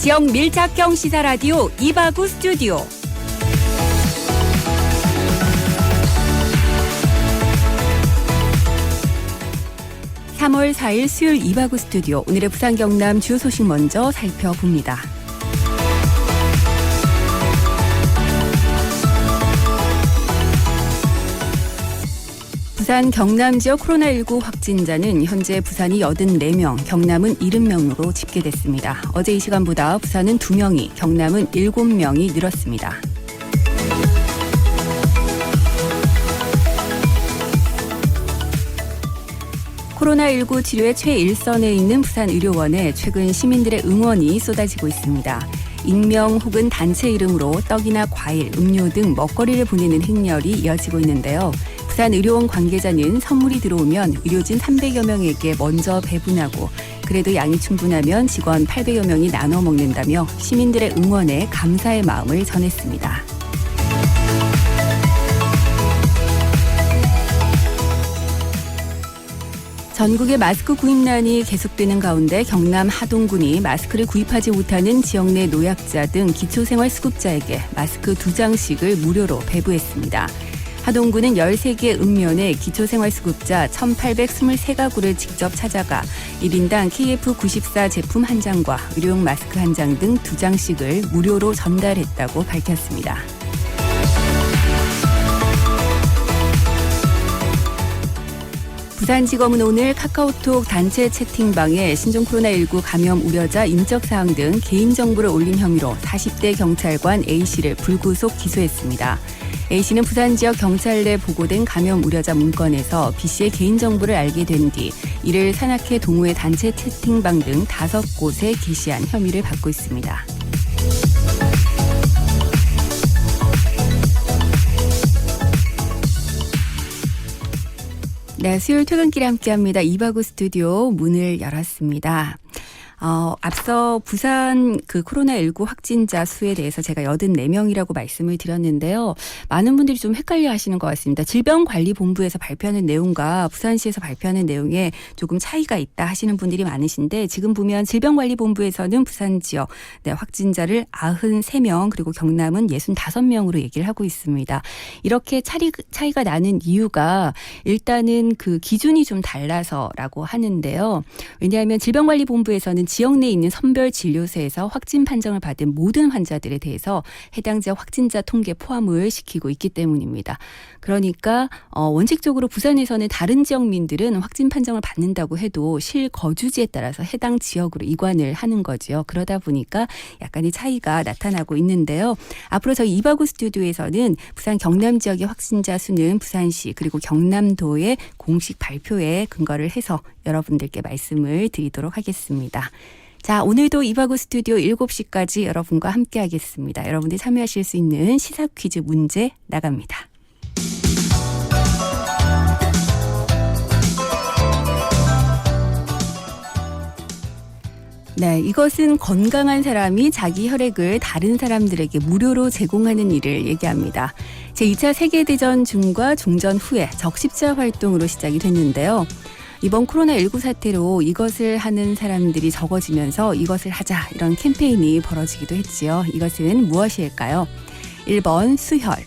지역 밀착형 시사라디오 이바구 스튜디오. (3월 4일) 수요일 이바구 스튜디오. 오늘의 부산 경남 주요 소식 먼저 살펴봅니다. 부산 경남 지역 코로나19 확진자는 현재 부산이 84명, 경남은 70명으로 집계됐습니다. 어제 이 시간보다 부산은 2명이, 경남은 7명이 늘었습니다. 코로나19 치료의 최일선에 있는 부산 의료원에 최근 시민들의 응원이 쏟아지고 있습니다. 익명 혹은 단체 이름으로 떡이나 과일, 음료 등 먹거리를 보내는 행렬이 이어지고 있는데요. 부산 의료원 관계자는 선물이 들어오면 의료진 300여 명에게 먼저 배분하고 그래도 양이 충분하면 직원 800여 명이 나눠 먹는다며 시민들의 응원에 감사의 마음을 전했습니다. 전국의 마스크 구입난이 계속되는 가운데 경남 하동군이 마스크를 구입하지 못하는 지역 내 노약자 등 기초생활수급자에게 마스크 2장씩을 무료로 배부했습니다. 하동군은 13개 읍면의 기초생활수급자 1,823가구를 직접 찾아가 1인당 KF94 제품 1장과 의료용 마스크 1장 등 2장씩을 무료로 전달했다고 밝혔습니다. 부산지검은 오늘 카카오톡 단체 채팅방에 신종 코로나19 감염 우려자 인적사항 등 개인정보를 올린 혐의로 40대 경찰관 A씨를 불구속 기소했습니다. A씨는 부산 지역 경찰 내 보고된 감염 우려자 문건에서 B씨의 개인정보를 알게 된 뒤 이를 산악회 동호회 단체 채팅방 등 5곳에 게시한 혐의를 받고 있습니다. 네, 수요일 퇴근길에 함께합니다. 이바구 스튜디오 문을 열었습니다. 앞서 부산 코로나19 확진자 수에 대해서 제가 84명이라고 말씀을 드렸는데요. 많은 분들이 좀 헷갈려 하시는 것 같습니다. 질병관리본부에서 발표하는 내용과 부산시에서 발표하는 내용에 조금 차이가 있다 하시는 분들이 많으신데 지금 보면 질병관리본부에서는 부산 지역 확진자를 93명 그리고 경남은 65명으로 얘기를 하고 있습니다. 이렇게 차이가 나는 이유가 일단은 그 기준이 좀 달라서라고 하는데요. 왜냐하면 질병관리본부에서는 지역 내에 있는 선별진료소에서 확진 판정을 받은 모든 환자들에 대해서 해당 지역 확진자 통계 포함을 시키고 있기 때문입니다. 그러니까 원칙적으로 부산에서는 다른 지역민들은 확진 판정을 받는다고 해도 실거주지에 따라서 해당 지역으로 이관을 하는 거죠. 그러다 보니까 약간의 차이가 나타나고 있는데요. 앞으로 저희 이바구 스튜디오에서는 부산 경남 지역의 확진자 수는 부산시 그리고 경남도의 공식 발표에 근거를 해서 여러분들께 말씀을 드리도록 하겠습니다. 자, 오늘도 이바구 스튜디오 7시까지 여러분과 함께 하겠습니다. 여러분들이 참여하실 수 있는 시사 퀴즈 문제 나갑니다. 네, 이것은 건강한 사람이 자기 혈액을 다른 사람들에게 무료로 제공하는 일을 얘기합니다. 제2차 세계대전 중과 종전 후에 적십자 활동으로 시작이 됐는데요. 이번 코로나19 사태로 이것을 하는 사람들이 적어지면서 이것을 하자 이런 캠페인이 벌어지기도 했지요. 이것은 무엇일까요? 1번 수혈,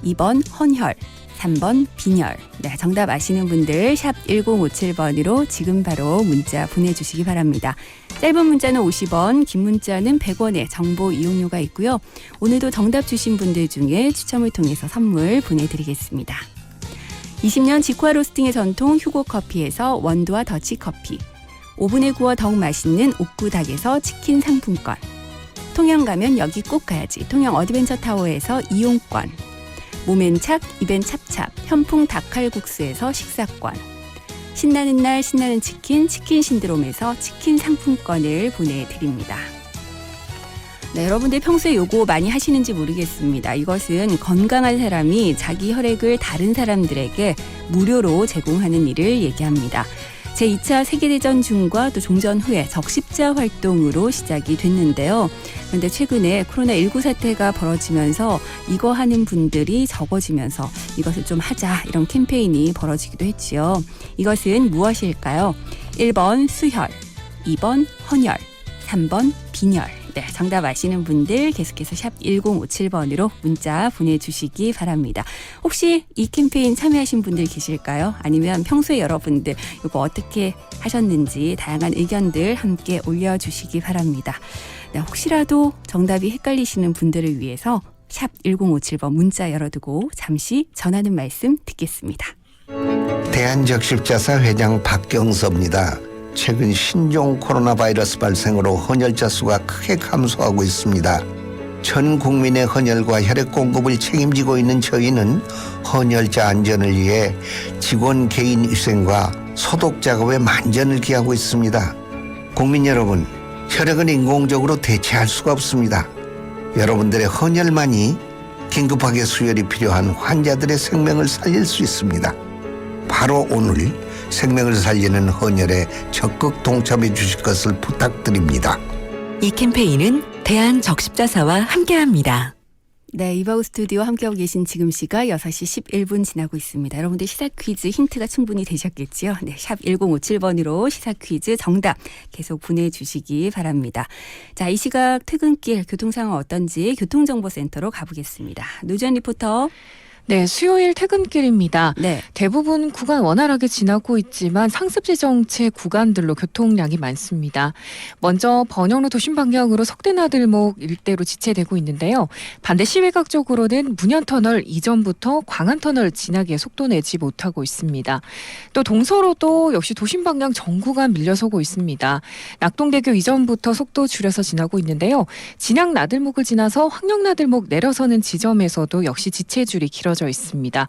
2번 헌혈, 3번 빈혈. 네, 정답 아시는 분들 샵 1057번으로 지금 바로 문자 보내주시기 바랍니다. 짧은 문자는 50원, 긴 문자는 100원의 정보 이용료가 있고요. 오늘도 정답 주신 분들 중에 추첨을 통해서 선물 보내드리겠습니다. 20년 직화 로스팅의 전통 휴고커피에서 원두와 더치커피, 오븐에 구워 더욱 맛있는 옥구닭에서 치킨 상품권, 통영 가면 여기 꼭 가야지 통영 어드벤처타워에서 이용권, 몸엔 착, 입엔 찹찹 현풍 닭칼국수에서 식사권, 신나는 날 신나는 치킨, 치킨 신드롬에서 치킨 상품권을 보내드립니다. 네, 여러분들 평소에 요거 많이 하시는지 모르겠습니다. 이것은 건강한 사람이 자기 혈액을 다른 사람들에게 무료로 제공하는 일을 얘기합니다. 제2차 세계대전 중과 또 종전 후에 적십자 활동으로 시작이 됐는데요. 그런데 최근에 코로나19 사태가 벌어지면서 이거 하는 분들이 적어지면서 이것을 좀 하자 이런 캠페인이 벌어지기도 했지요. 이것은 무엇일까요? 1번 수혈, 2번 헌혈, 3번 빈혈. 네, 정답 아시는 분들 계속해서 샵 1057번으로 문자 보내주시기 바랍니다. 혹시 이 캠페인 참여하신 분들 계실까요? 아니면 평소에 여러분들 이거 어떻게 하셨는지 다양한 의견들 함께 올려주시기 바랍니다. 네, 혹시라도 정답이 헷갈리시는 분들을 위해서 샵 1057번 문자 열어두고 잠시 전하는 말씀 듣겠습니다. 대한적십자사 회장 박경서입니다. 최근 신종 코로나 바이러스 발생으로 헌혈자 수가 크게 감소하고 있습니다. 전 국민의 헌혈과 혈액 공급을 책임지고 있는 저희는 헌혈자 안전을 위해 직원 개인 위생과 소독 작업에 만전을 기하고 있습니다. 국민 여러분, 혈액은 인공적으로 대체할 수가 없습니다. 여러분들의 헌혈만이 긴급하게 수혈이 필요한 환자들의 생명을 살릴 수 있습니다. 바로 오늘 생명을 살리는 헌혈에 적극 동참해 주실 것을 부탁드립니다. 이 캠페인은 대한적십자사와 함께합니다. 네, 이바우 스튜디오 함께하고 계신 지금 시각 6시 11분 지나고 있습니다. 여러분들 시사 퀴즈 힌트가 충분히 되셨겠지요? 네, 샵 1057번으로 시사 퀴즈 정답 계속 보내주시기 바랍니다. 자, 이 시각 퇴근길 교통 상황 어떤지 교통정보센터로 가보겠습니다. 노전 리포터. 네, 수요일 퇴근길입니다. 네. 대부분 구간 원활하게 지나고 있지만 상습 지정체 구간들로 교통량이 많습니다. 먼저 번영로 도심 방향으로 석대나들목 일대로 지체되고 있는데요. 반대 시외곽 쪽으로는 문현터널 이전부터 광안터널 지나기에 속도 내지 못하고 있습니다. 또 동서로도 역시 도심 방향 전 구간 밀려서고 있습니다. 낙동대교 이전부터 속도 줄여서 지나고 있는데요. 진양 나들목을 지나서 황령나들목 내려서는 지점에서도 역시 지체줄이 길어져 있습니다.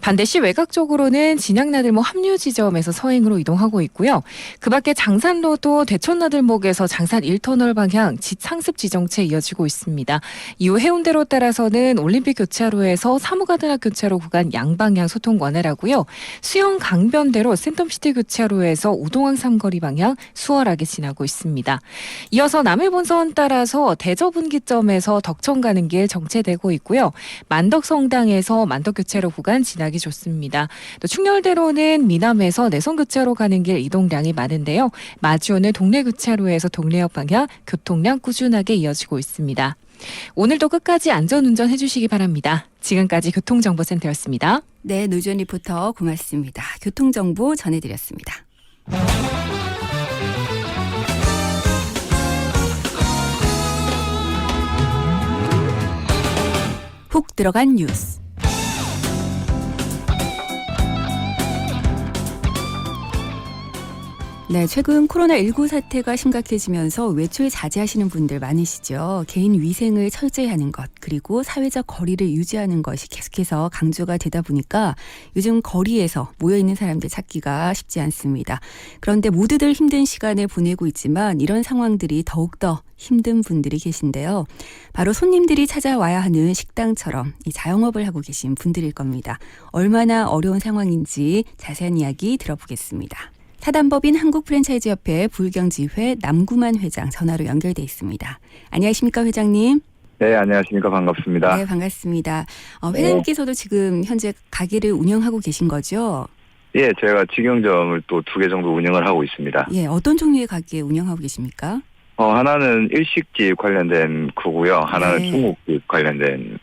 반대시 외곽 쪽으로는 진양나들목 합류 지점에서 서행으로 이동하고 있고요. 그 밖에 장산로도 대천나들목에서 장산 1터널 방향 상습 지정체 이어지고 있습니다. 이후 해운대로 따라서는 올림픽 교차로에서 사무가든학 교차로 구간 양방향 소통 원활하고요. 수영 강변대로 센텀시티 교차로에서 우동항 삼거리 방향 수월하게 지나고 있습니다. 이어서 남해본선 따라서 대저분기점에서 덕천 가는 길 정체되고 있고요. 만덕성당에서 만덕교차로 구간 지나기 좋습니다. 또 충렬대로는 미남에서 내성교차로 가는 길 이동량이 많은데요. 마주오는 동래교차로에서 동래역 방향 교통량 꾸준하게 이어지고 있습니다. 오늘도 끝까지 안전운전 해주시기 바랍니다. 지금까지 교통정보센터였습니다. 네, 노전 리포터 고맙습니다. 교통정보 전해드렸습니다. 훅 들어간 뉴스. 네, 최근 코로나19 사태가 심각해지면서 외출 자제하시는 분들 많으시죠. 개인 위생을 철저히 하는 것, 그리고 사회적 거리를 유지하는 것이 계속해서 강조가 되다 보니까 요즘 거리에서 모여있는 사람들 찾기가 쉽지 않습니다. 그런데 모두들 힘든 시간을 보내고 있지만 이런 상황들이 더욱더 힘든 분들이 계신데요. 바로 손님들이 찾아와야 하는 식당처럼 이 자영업을 하고 계신 분들일 겁니다. 얼마나 어려운 상황인지 자세한 이야기 들어보겠습니다. 사단법인 한국프랜차이즈협회 불경지회 남구만 회장 전화로 연결돼 있습니다. 안녕하십니까 회장님? 네, 안녕하십니까. 반갑습니다. 네, 반갑습니다. 회장님께서도 지금 현재 가게를 운영하고 계신 거죠? 예, 제가 직영점을 또 2개 정도 운영을 하고 있습니다. 예, 어떤 종류의 가게 운영하고 계십니까? 하나는 일식집 관련된 거고요. 하나는 네. 중국집 관련된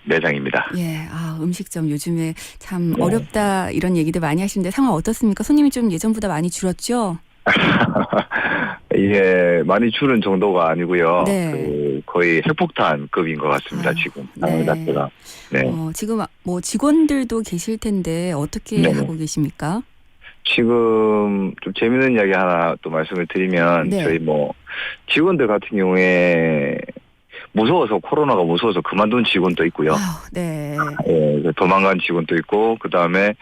매장입니다. 예, 음식점 요즘에 참 어렵다 이런 얘기들 많이 하시는데 상황 어떻습니까? 손님이 좀 예전보다 많이 줄었죠? 이게 많이 줄은 정도가 아니고요. 네. 거의 핵폭탄급인 것 같습니다. 지금 상황 자체가. 네. 지금 뭐 직원들도 계실 텐데 어떻게 네. 하고 계십니까? 지금 좀 재밌는 이야기 하나 또 말씀을 드리면 네. 저희 직원들 같은 경우에 무서워서 코로나가 무서워서 그만둔 직원도 있고요. 네. 예, 도망간 직원도 있고 그다음에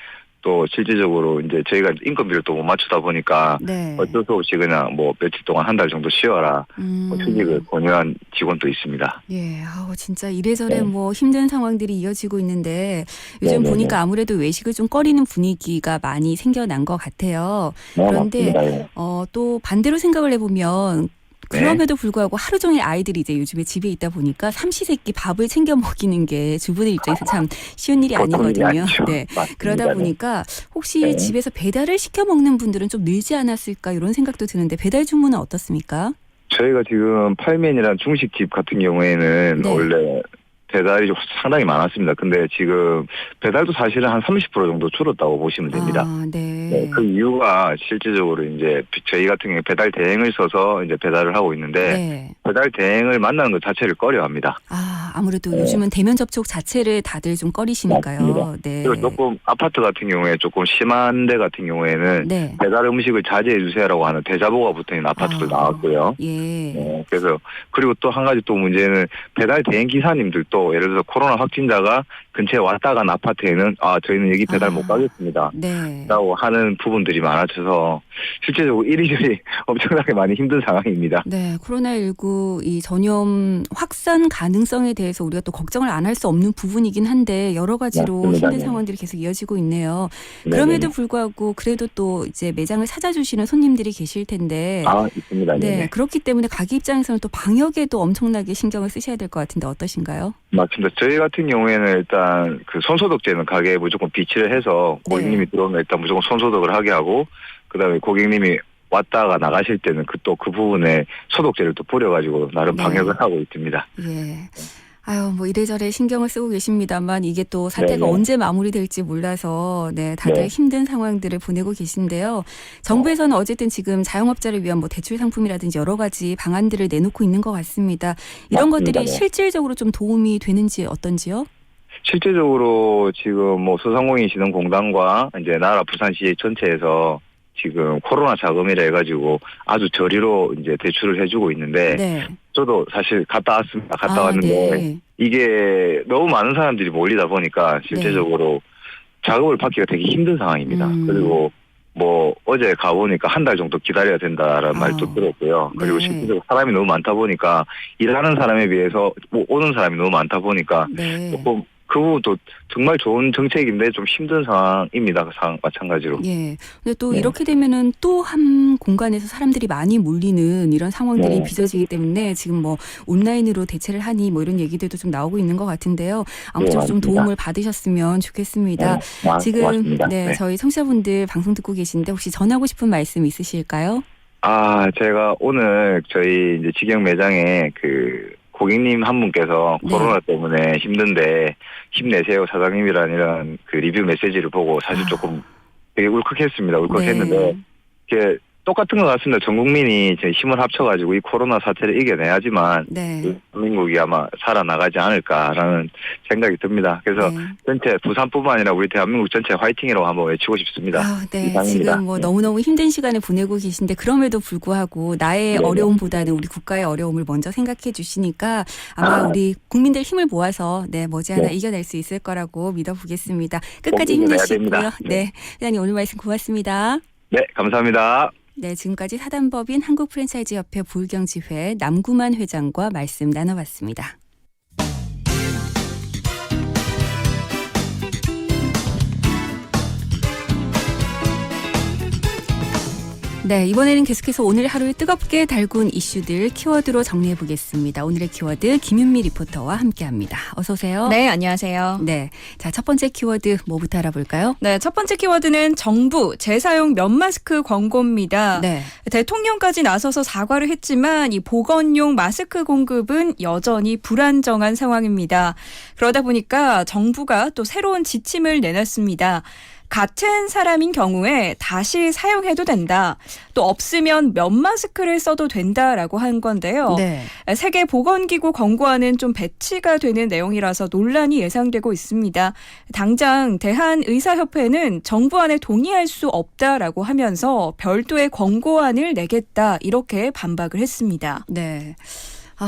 또 실질적으로 이제 저희가 인건비를 또 못 맞추다 보니까 네. 어쩔 수 없이 그냥 며칠 동안 1달 정도 쉬어라 휴직을 권유한 직원도 있습니다. 예, 진짜 이래저래 네. 힘든 상황들이 이어지고 있는데 요즘 네네네. 보니까 아무래도 외식을 좀 꺼리는 분위기가 많이 생겨난 것 같아요. 그런데 맞습니다. 예. 또 반대로 생각을 해보면 그럼에도 불구하고 하루 종일 아이들이 이제 요즘에 집에 있다 보니까 삼시세끼 밥을 챙겨 먹이는 게 주부들 입장에서 참 쉬운 일이 아니거든요. 네. 맞습니다. 그러다 보니까 혹시 네. 집에서 배달을 시켜 먹는 분들은 좀 늘지 않았을까 이런 생각도 드는데 배달 주문은 어떻습니까? 저희가 지금 팔면이란 중식집 같은 경우에는 네. 원래 배달이 상당히 많았습니다. 근데 지금 배달도 사실은 한 30% 정도 줄었다고 보시면 됩니다. 아, 네. 네, 그 이유가 실질적으로 이제 저희 같은 경우에 배달 대행을 써서 이제 배달을 하고 있는데 네. 배달 대행을 만나는 것 자체를 꺼려합니다. 아, 아무래도 네. 요즘은 대면 접촉 자체를 다들 좀 꺼리시니까요. 맞습니다. 네. 그리고 조금 아파트 같은 경우에 조금 심한 데 같은 경우에는 네. 배달 음식을 자제해 주세요라고 하는 대자보가 붙어있는 아파트도 나왔고요. 예. 네, 그래서 그리고 또 한 가지 또 문제는 배달 대행 기사님들도 예를 들어서 코로나 확진자가 근처에 왔다 간 아파트에는 저희는 여기 배달 못 가겠습니다. 네. 라고 하는 부분들이 많아져서 실제적으로 이리저리 엄청나게 많이 힘든 상황입니다. 네, 코로나19 이 전염 확산 가능성에 대해서 우리가 또 걱정을 안 할 수 없는 부분이긴 한데 여러 가지로 맞습니다. 힘든 네. 상황들이 계속 이어지고 있네요. 네, 그럼에도 네. 불구하고 그래도 또 이제 매장을 찾아주시는 손님들이 계실 텐데 있습니다. 네, 네. 그렇기 때문에 가게 입장에서는 또 방역에도 엄청나게 신경을 쓰셔야 될 것 같은데 어떠신가요? 맞습니다. 저희 같은 경우에는 일단 그 손소독제는 가게에 무조건 비치를 해서 고객님이 들어오면 일단 무조건 손소독을 하게 하고 그다음에 고객님이 왔다가 나가실 때는 그 부분에 소독제를 또 뿌려가지고 나름 네. 방역을 하고 있습니다. 예. 아유, 뭐 이래저래 신경을 쓰고 계십니다만 이게 또 사태가 네네. 언제 마무리될지 몰라서 네, 다들 네. 힘든 상황들을 보내고 계신데요. 정부에서는 어쨌든 지금 자영업자를 위한 뭐 대출 상품이라든지 여러 가지 방안들을 내놓고 있는 것 같습니다. 이런 맞습니다. 것들이 네. 실질적으로 좀 도움이 되는지 어떤지요? 실제적으로 지금 뭐 소상공인진흥공단과 이제 나라 부산시 전체에서 지금 코로나 자금이라 해가지고 아주 저리로 이제 대출을 해주고 있는데 네. 저도 사실 갔다 왔습니다. 갔다 왔는데 네. 이게 너무 많은 사람들이 몰리다 보니까 실제적으로 자금을 받기가 되게 힘든 상황입니다. 그리고 뭐 어제 가보니까 한 달 정도 기다려야 된다라는 말도 들었고요. 그리고 네. 실제적으로 사람이 너무 많다 보니까 일하는 사람에 비해서 오는 사람이 너무 많다 보니까 네. 조금 그 부분도 정말 좋은 정책인데 좀 힘든 상황입니다. 마찬가지로. 예. 근데 또 네. 이렇게 되면은 또 한 공간에서 사람들이 많이 몰리는 이런 상황들이 네. 빚어지기 때문에 지금 뭐 온라인으로 대체를 하니 뭐 이런 얘기들도 좀 나오고 있는 것 같은데요. 아무쪼록 네, 좀 맞습니다. 도움을 받으셨으면 좋겠습니다. 지금 고맙습니다. 네, 저희 청취자분들 방송 듣고 계신데 혹시 전하고 싶은 말씀 있으실까요? 제가 오늘 저희 이제 직영 매장에 그 고객님 한 분께서 네. 코로나 때문에 힘든데 힘내세요 사장님이라는 이런 그 리뷰 메시지를 보고 사실 조금 되게 울컥했습니다. 울컥했는데 네. 이게 똑같은 것 같습니다. 전 국민이 이제 힘을 합쳐가지고 이 코로나 사태를 이겨내야지만 네. 대한민국이 아마 살아나가지 않을까라는 생각이 듭니다. 그래서 네. 전체 부산뿐만 아니라 우리 대한민국 전체 화이팅이라고 한번 외치고 싶습니다. 네. 이상입니다. 지금 뭐 네. 너무너무 힘든 시간을 보내고 계신데 그럼에도 불구하고 나의 네네. 어려움보다는 우리 국가의 어려움을 먼저 생각해 주시니까 아마 우리 국민들 힘을 모아서 머지않아 네. 이겨낼 수 있을 거라고 믿어보겠습니다. 끝까지 꼭 이겨내야 힘내시고요. 됩니다. 네. 회장님 오늘 말씀 고맙습니다. 네, 감사합니다. 네, 지금까지 사단법인 한국프랜차이즈협회 부울경지회 남구만 회장과 말씀 나눠봤습니다. 네, 이번에는 계속해서 오늘 하루에 뜨겁게 달군 이슈들 키워드로 정리해 보겠습니다. 오늘의 키워드 김윤미 리포터와 함께합니다. 어서 오세요. 네, 안녕하세요. 네, 자, 첫 번째 키워드 뭐부터 알아볼까요? 네, 첫 번째 키워드는 정부 재사용 면 마스크 광고입니다. 네, 대통령까지 나서서 사과를 했지만 이 보건용 마스크 공급은 여전히 불안정한 상황입니다. 그러다 보니까 정부가 또 새로운 지침을 내놨습니다. 같은 사람인 경우에 다시 사용해도 된다. 또 없으면 면 마스크를 써도 된다라고 한 건데요. 네. 세계보건기구 권고안은 좀 배치가 되는 내용이라서 논란이 예상되고 있습니다. 당장 대한의사협회는 정부안에 동의할 수 없다라고 하면서 별도의 권고안을 내겠다 이렇게 반박을 했습니다. 네.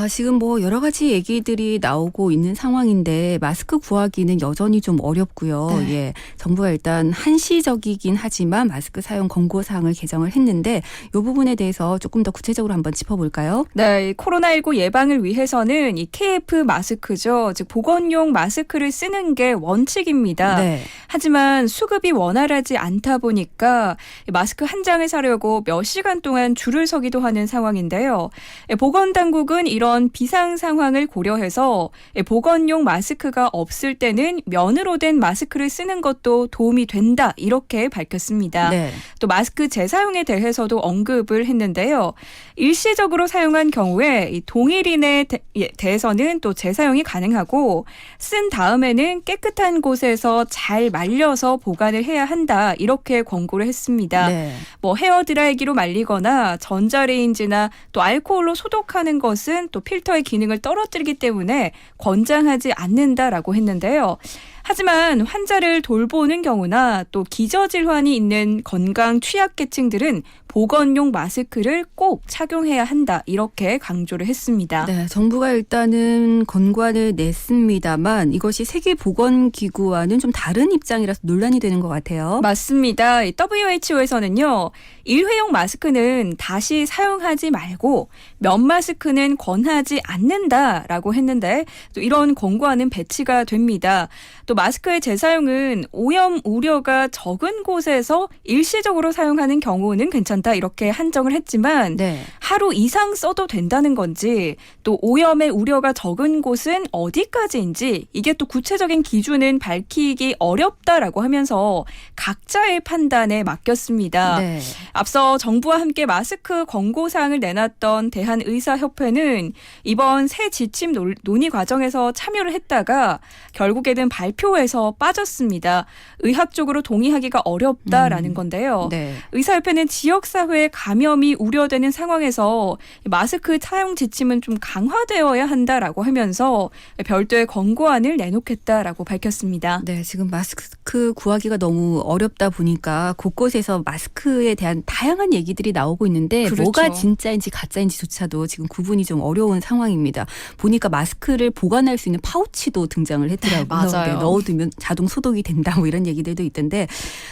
지금 뭐 여러 가지 얘기들이 나오고 있는 상황인데 마스크 구하기는 여전히 좀 어렵고요. 네. 예. 정부가 일단 한시적이긴 하지만 마스크 사용 권고 사항을 개정을 했는데 이 부분에 대해서 조금 더 구체적으로 한번 짚어볼까요? 네, 코로나19 예방을 위해서는 이 KF 마스크죠. 즉 보건용 마스크를 쓰는 게 원칙입니다. 네. 하지만 수급이 원활하지 않다 보니까 마스크 한 장을 사려고 몇 시간 동안 줄을 서기도 하는 상황인데요. 보건당국은 이런 비상 상황을 고려해서 보건용 마스크가 없을 때는 면으로 된 마스크를 쓰는 것도 도움이 된다 이렇게 밝혔습니다. 네. 또 마스크 재사용에 대해서도 언급을 했는데요. 일시적으로 사용한 경우에 이 동일인에 대해서는 또 재사용이 가능하고 쓴 다음에는 깨끗한 곳에서 잘 말려서 보관을 해야 한다 이렇게 권고를 했습니다. 네. 뭐 헤어드라이기로 말리거나 전자레인지나 또 알코올로 소독하는 것은 또 필터의 기능을 떨어뜨리기 때문에 권장하지 않는다라고 했는데요. 하지만 환자를 돌보는 경우나 또 기저질환이 있는 건강 취약계층들은 보건용 마스크를 꼭 착용해야 한다 이렇게 강조를 했습니다. 네, 정부가 일단은 권고안을 냈습니다만 이것이 세계보건기구와는 좀 다른 입장이라서 논란이 되는 것 같아요. 맞습니다. WHO에서는요. 일회용 마스크는 다시 사용하지 말고 면 마스크는 권하지 않는다라고 했는데 또 이런 권고안은 배치가 됩니다. 또 마스크의 재사용은 오염 우려가 적은 곳에서 일시적으로 사용하는 경우는 괜찮다 이렇게 한정을 했지만 네. 하루 이상 써도 된다는 건지 또 오염의 우려가 적은 곳은 어디까지인지 이게 또 구체적인 기준은 밝히기 어렵다라고 하면서 각자의 판단에 맡겼습니다. 네. 앞서 정부와 함께 마스크 권고사항을 내놨던 대한의사협회는 이번 새 지침 논의 과정에서 참여를 했다가 결국에는 발표에서 빠졌습니다. 의학적으로 동의하기가 어렵다라는 건데요. 네. 의사협회는 지역사회 감염이 우려되는 상황에서 마스크 사용 지침은 좀 강화되어야 한다라고 하면서 별도의 권고안을 내놓겠다라고 밝혔습니다. 네, 지금 마스크 구하기가 너무 어렵다 보니까 곳곳에서 마스크에 대한 다양한 얘기들이 나오고 있는데 그렇죠. 뭐가 진짜인지 가짜인지조차도 지금 구분이 좀 어려운 상황입니다. 보니까 마스크를 보관할 수 있는 파우치도 등장을 했더라고요. 맞아요. 네, 넣어두면 자동 소독이 된다 뭐 이런 얘기들도 있던데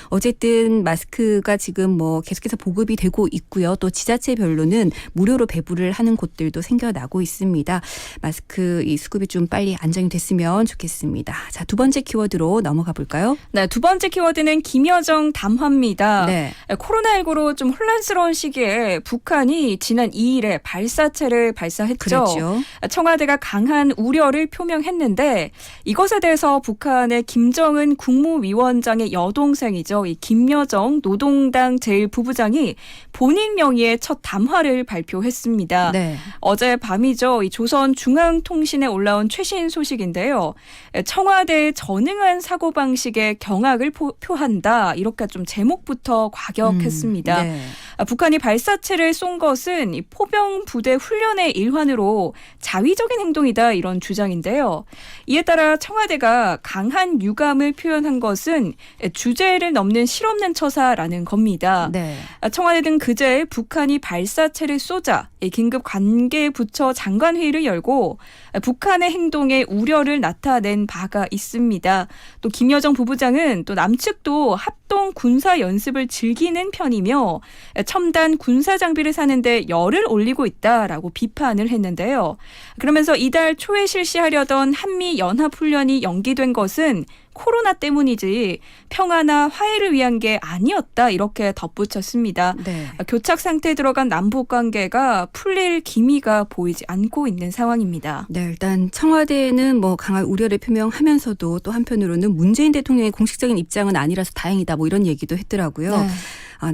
어쨌든 마스크가 지금 뭐 계속해서 보급이 되고 있고요. 또 지자체별로는 무료로 배부를 하는 곳들도 생겨나고 있습니다. 마스크 이 수급이 좀 빨리 안정이 됐으면 좋겠습니다. 자, 두 번째 키워드로 넘어가 볼까요? 네, 두 번째 키워드는 김여정 담화입니다. 네. 코로나19로 좀 혼란스러운 시기에 북한이 지난 2일에 발사체를 발사했죠. 그렇죠. 청와대가 강한 우려를 표명했는데 이것에 대해서 북한의 김정은 국무위원장의 여동생이죠. 이 김여정 노동당 제1부부장이 본인 명의의 첫 담화를 발표했습니다. 네. 어제 밤이죠. 이 조선중앙통신에 올라온 최신 소식인데요. 청와대의 전응한 사고방식에 경악을 표한다. 이렇게 좀 제목부터 과격했습니다. 네. 북한이 발사체를 쏜 것은 이 포병 부대 훈련의 일환으로 자위적인 행동이다 이런 주장인데요. 이에 따라 청와대가 강한 유감을 표현한 것은 주제를 넘는 실없는 처사라는 겁니다. 네. 청와대 등 그제 북한이 발사체를 쏘자 긴급 관계부처 장관회의를 열고 북한의 행동에 우려를 나타낸 바가 있습니다. 또 김여정 부부장은 또 남측도 합동 군사 연습을 즐기는 편이며 첨단 군사 장비를 사는데 열을 올리고 있다라고 비판을 했는데요. 그러면서 이달 초에 실시하려던 한미 연합훈련이 연기된 것은 코로나 때문이지 평화나 화해를 위한 게 아니었다 이렇게 덧붙였습니다. 네. 교착 상태에 들어간 남북 관계가 풀릴 기미가 보이지 않고 있는 상황입니다. 네, 일단 청와대는 뭐 강한 우려를 표명하면서도 또 한편으로는 문재인 대통령의 공식적인 입장은 아니라서 다행이다 뭐 이런 얘기도 했더라고요. 네.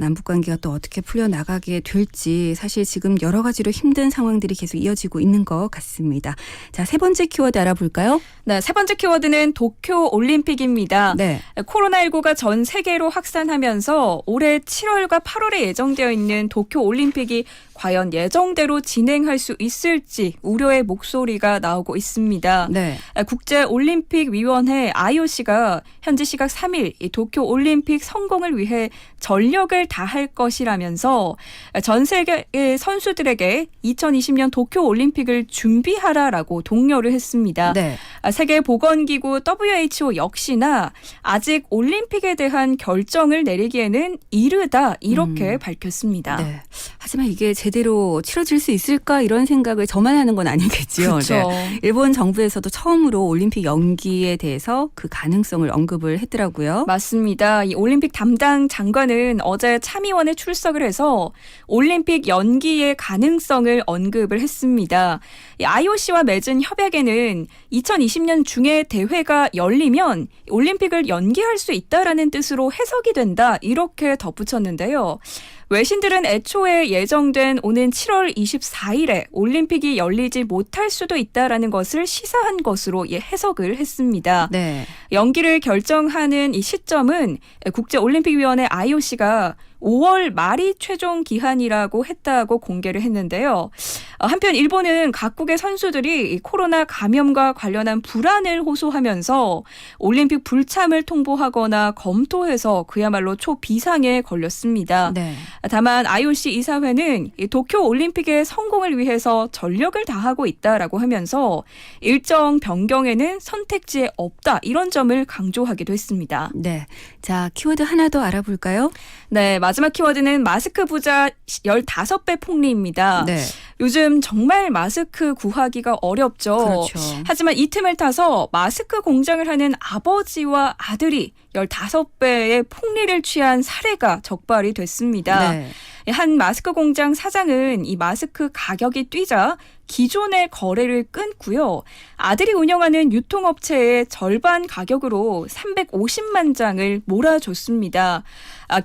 남북 관계가 또 어떻게 풀려나가게 될지 사실 지금 여러 가지로 힘든 상황들이 계속 이어지고 있는 것 같습니다. 자, 세 번째 키워드 알아볼까요? 네, 세 번째 키워드는 도쿄 올림픽입니다. 네. 코로나19가 전 세계로 확산하면서 올해 7월과 8월에 예정되어 있는 도쿄 올림픽이 과연 예정대로 진행할 수 있을지 우려의 목소리가 나오고 있습니다. 네. 국제올림픽위원회 IOC가 현지 시각 3일 이 도쿄 올림픽 성공을 위해 전력을 다할 것이라면서 전 세계의 선수들에게 2020년 도쿄 올림픽을 준비하라라고 독려를 했습니다. 네. 세계보건기구 WHO 역시나 아직 올림픽에 대한 결정을 내리기에는 이르다 이렇게 밝혔습니다. 네. 하지만 이게 제대로 제대로 치러질 수 있을까 이런 생각을 저만 하는 건 아니겠죠. 그렇죠. 네. 일본 정부에서도 처음으로 올림픽 연기에 대해서 그 가능성을 언급을 했더라고요. 맞습니다. 이 올림픽 담당 장관은 어제 참의원에 출석을 해서 올림픽 연기의 가능성을 언급을 했습니다. 이 IOC와 맺은 협약에는 2020년 중에 대회가 열리면 올림픽을 연기할 수 있다라는 뜻으로 해석이 된다 이렇게 덧붙였는데요. 외신들은 애초에 예정된 오는 7월 24일에 올림픽이 열리지 못할 수도 있다라는 것을 시사한 것으로 해석을 했습니다. 네. 연기를 결정하는 이 시점은 국제올림픽위원회 IOC가 5월 말이 최종 기한이라고 했다고 공개를 했는데요. 한편 일본은 각국의 선수들이 코로나 감염과 관련한 불안을 호소하면서 올림픽 불참을 통보하거나 검토해서 그야말로 초비상에 걸렸습니다. 네. 다만 IOC 이사회는 도쿄 올림픽의 성공을 위해서 전력을 다하고 있다라고 하면서 일정 변경에는 선택지에 없다 이런 점을 강조하기도 했습니다. 네. 자, 키워드 하나 더 알아볼까요? 네, 마지막 키워드는 마스크 부자 15배 폭리입니다. 네. 요즘 정말 마스크 구하기가 어렵죠. 그렇죠. 하지만 이 틈을 타서 마스크 공장을 하는 아버지와 아들이 15배의 폭리를 취한 사례가 적발이 됐습니다. 네. 한 마스크 공장 사장은 이 마스크 가격이 뛰자 기존의 거래를 끊고요. 아들이 운영하는 유통업체에 절반 가격으로 350만 장을 몰아줬습니다.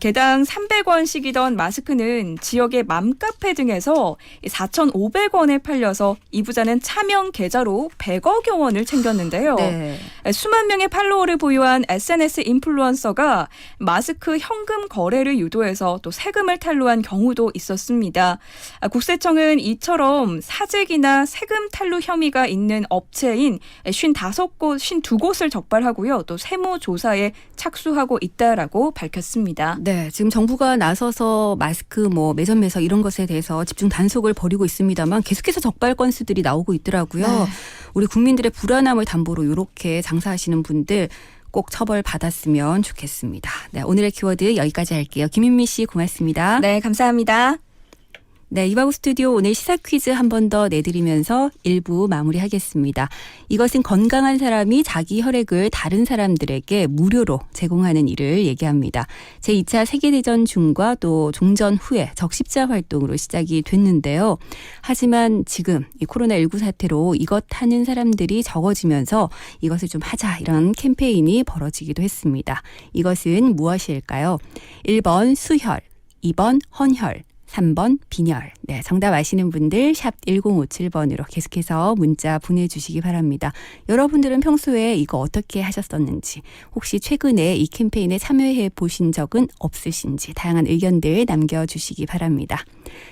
개당 300원씩이던 마스크는 지역의 맘카페 등에서 4,500원에 팔려서 이 부자는 차명 계좌로 100억여 원을 챙겼는데요. 네. 수만 명의 팔로워를 보유한 SNS 인플루언서가 마스크 현금 거래를 유도해서 또 세금을 탈루한 경우도 있었습니다. 국세청은 이처럼 사직이나 세금 탈루 혐의가 있는 업체인 52곳을 적발하고요. 또 세무조사에 착수하고 있다라고 밝혔습니다. 네, 지금 정부가 나서서 마스크 매점 매석 이런 것에 대해서 집중 단속을 벌이고 있습니다만 계속해서 적발 건수들이 나오고 있더라고요. 네. 우리 국민들의 불안함을 담보로 이렇게 장사하시는 분들 꼭 처벌받았으면 좋겠습니다. 네, 오늘의 키워드 여기까지 할게요. 김인미 씨 고맙습니다. 네, 감사합니다. 네, 이바구 스튜디오 오늘 시사 퀴즈 한 번 더 내드리면서 1부 마무리하겠습니다. 이것은 건강한 사람이 자기 혈액을 다른 사람들에게 무료로 제공하는 일을 얘기합니다. 제2차 세계대전 중과 또 종전 후에 적십자 활동으로 시작이 됐는데요. 하지만 지금 이 코로나19 사태로 이것 하는 사람들이 적어지면서 이것을 좀 하자 이런 캠페인이 벌어지기도 했습니다. 이것은 무엇일까요? 1번 수혈, 2번 헌혈, 3번 빈혈. 네, 정답 아시는 분들 샵 1057번으로 계속해서 문자 보내주시기 바랍니다. 여러분들은 평소에 이거 어떻게 하셨었는지, 혹시 최근에 이 캠페인에 참여해 보신 적은 없으신지 다양한 의견들 남겨주시기 바랍니다.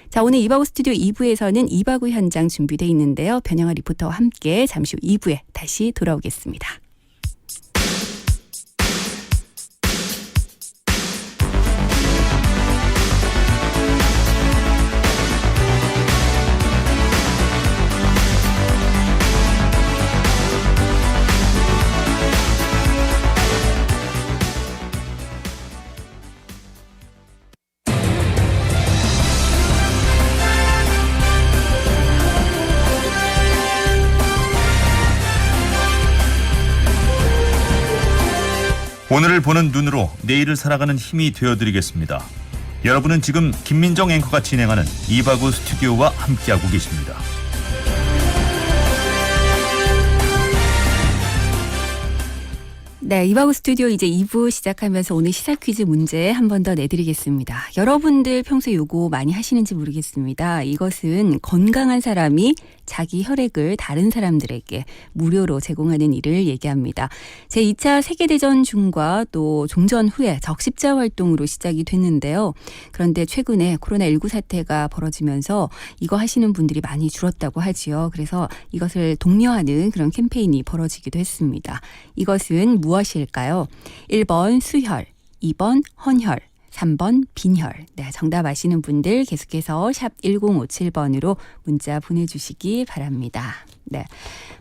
자, 오늘 이바구 스튜디오 2부에서는 이바구 현장 준비되어 있는데요. 변영아 리포터와 함께 잠시 후 2부에 다시 돌아오겠습니다. 오늘을 보는 눈으로 내일을 살아가는 힘이 되어드리겠습니다. 여러분은 지금 김민정 앵커가 진행하는 이바구 스튜디오와 함께하고 계십니다. 네, 이바구 스튜디오 이제 2부 시작하면서 오늘 시사 퀴즈 문제 한 번 더 내드리겠습니다. 여러분들 평소에 요거 많이 하시는지 모르겠습니다. 이것은 건강한 사람이 자기 혈액을 다른 사람들에게 무료로 제공하는 일을 얘기합니다. 제2차 세계대전 중과 또 종전 후에 적십자 활동으로 시작이 됐는데요. 그런데 최근에 코로나19 사태가 벌어지면서 이거 하시는 분들이 많이 줄었다고 하지요. 그래서 이것을 독려하는 그런 캠페인이 벌어지기도 했습니다. 이것은 무엇일까요? 1번 수혈, 2번 헌혈, 3번 빈혈. 네, 정답 아시는 분들 계속해서 샵 1057번으로 문자 보내주시기 바랍니다. 네.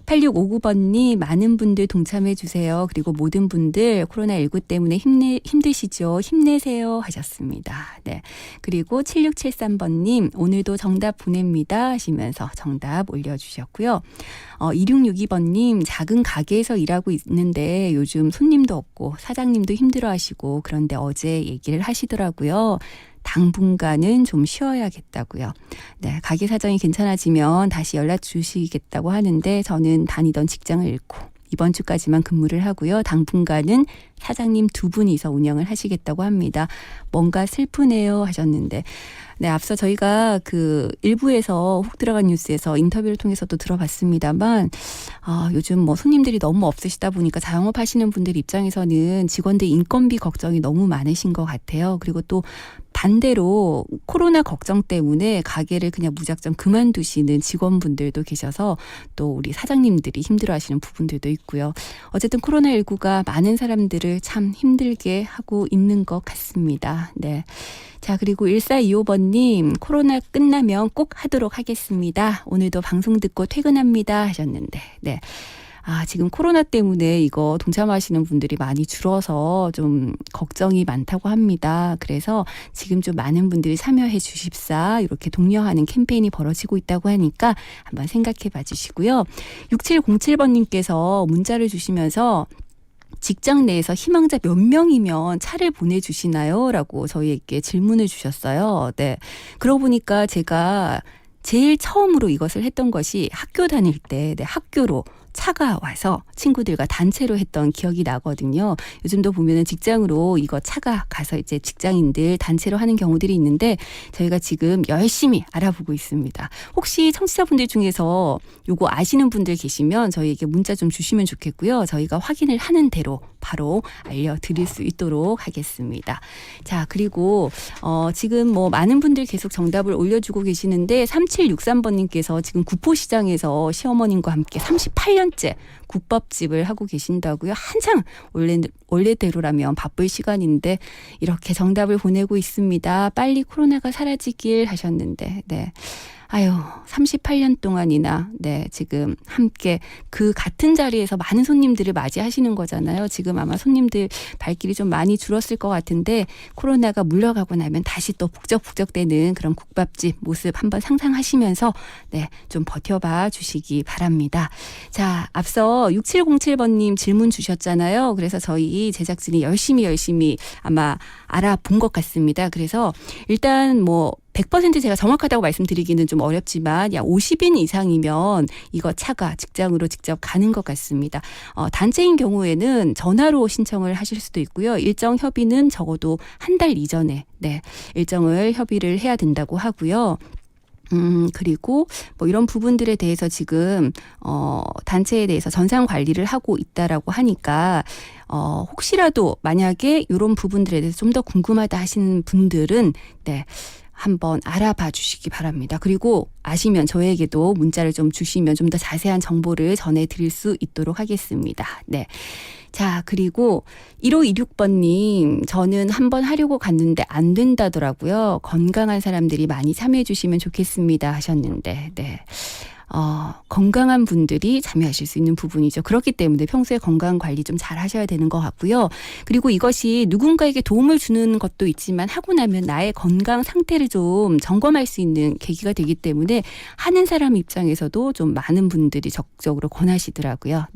8659번님 많은 분들 동참해 주세요. 그리고 모든 분들 코로나19 때문에 힘드시죠? 힘내세요 하셨습니다. 네. 그리고 7673번님 오늘도 정답 보냅니다 하시면서 정답 올려주셨고요. 2662번님 작은 가게에서 일하고 있는데 요즘 손님도 없고 사장님도 힘들어하시고 그런데 어제 얘기를 하시더라고요. 당분간은 좀 쉬어야겠다고요. 네, 가게 사정이 괜찮아지면 다시 연락 주시겠다고 하는데 저는 다니던 직장을 잃고 이번 주까지만 근무를 하고요. 당분간은 사장님 2분이서 운영을 하시겠다고 합니다. 뭔가 슬프네요 하셨는데 네, 앞서 저희가 그 일부에서 훅 들어간 뉴스에서 인터뷰를 통해서도 들어봤습니다만 요즘 뭐 손님들이 너무 없으시다 보니까 자영업 하시는 분들 입장에서는 직원들 인건비 걱정이 너무 많으신 것 같아요. 그리고 또 반대로 코로나 걱정 때문에 가게를 그냥 무작정 그만두시는 직원분들도 계셔서 또 우리 사장님들이 힘들어하시는 부분들도 있고요. 어쨌든 코로나19가 많은 사람들을 참 힘들게 하고 있는 것 같습니다. 네. 자, 그리고 1425번님 코로나 끝나면 꼭 하도록 하겠습니다. 오늘도 방송 듣고 퇴근합니다 하셨는데 네. 지금 코로나 때문에 이거 동참하시는 분들이 많이 줄어서 좀 걱정이 많다고 합니다. 그래서 지금 좀 많은 분들이 참여해 주십사 이렇게 독려하는 캠페인이 벌어지고 있다고 하니까 한번 생각해 봐 주시고요. 6707번님께서 문자를 주시면서 직장 내에서 희망자 몇 명이면 차를 보내주시나요? 라고 저희에게 질문을 주셨어요. 네. 그러고 보니까 제가 제일 처음으로 이것을 했던 것이 학교 다닐 때 학교로 차가 와서 친구들과 단체로 했던 기억이 나거든요. 요즘도 보면은 직장으로 이거 차가 가서 이제 직장인들 단체로 하는 경우들이 있는데 저희가 지금 열심히 알아보고 있습니다. 혹시 청취자분들 중에서 요거 아시는 분들 계시면 저희에게 문자 좀 주시면 좋겠고요. 저희가 확인을 하는 대로 바로 알려드릴 수 있도록 하겠습니다. 자, 그리고 지금 뭐 많은 분들 계속 정답을 올려주고 계시는데 3763번님께서 지금 구포시장에서 시어머님과 함께 38년째 국밥집을 하고 계신다고요. 한창 원래대로라면 바쁠 시간인데 이렇게 정답을 보내고 있습니다. 빨리 코로나가 사라지길 하셨는데 네. 38년 동안이나 지금 함께 그 같은 자리에서 많은 손님들을 맞이하시는 거잖아요. 지금 아마 손님들 발길이 좀 많이 줄었을 것 같은데 코로나가 물러가고 나면 다시 또 북적북적대는 그런 국밥집 모습 한번 상상하시면서 좀 버텨봐 주시기 바랍니다. 자, 앞서 6707번님 질문 주셨잖아요. 그래서 저희 제작진이 열심히 아마 알아본 것 같습니다. 그래서 일단 100% 제가 정확하다고 말씀드리기는 좀 어렵지만 50인 이상이면 이거 차가 직장으로 직접 가는 것 같습니다. 단체인 경우에는 전화로 신청을 하실 수도 있고요. 일정 협의는 적어도 한 달 이전에 일정을 협의를 해야 된다고 하고요. 그리고 이런 부분들에 대해서 지금 단체에 대해서 전산 관리를 하고 있다라고 하니까 혹시라도 만약에 이런 부분들에 대해서 좀 더 궁금하다 하시는 분들은 한번 알아봐 주시기 바랍니다. 그리고 아시면 저에게도 문자를 좀 주시면 좀 더 자세한 정보를 전해드릴 수 있도록 하겠습니다. 네. 자, 그리고 1526번님, 저는 한번 하려고 갔는데 안 된다더라고요. 건강한 사람들이 많이 참여해 주시면 좋겠습니다 하셨는데, 건강한 분들이 참여하실 수 있는 부분이죠. 그렇기 때문에 평소에 건강 관리 좀 잘 하셔야 되는 것 같고요. 그리고 이것이 누군가에게 도움을 주는 것도 있지만 하고 나면 나의 건강 상태를 좀 점검할 수 있는 계기가 되기 때문에 하는 사람 입장에서도 좀 많은 분들이 적극적으로 권하시더라고요.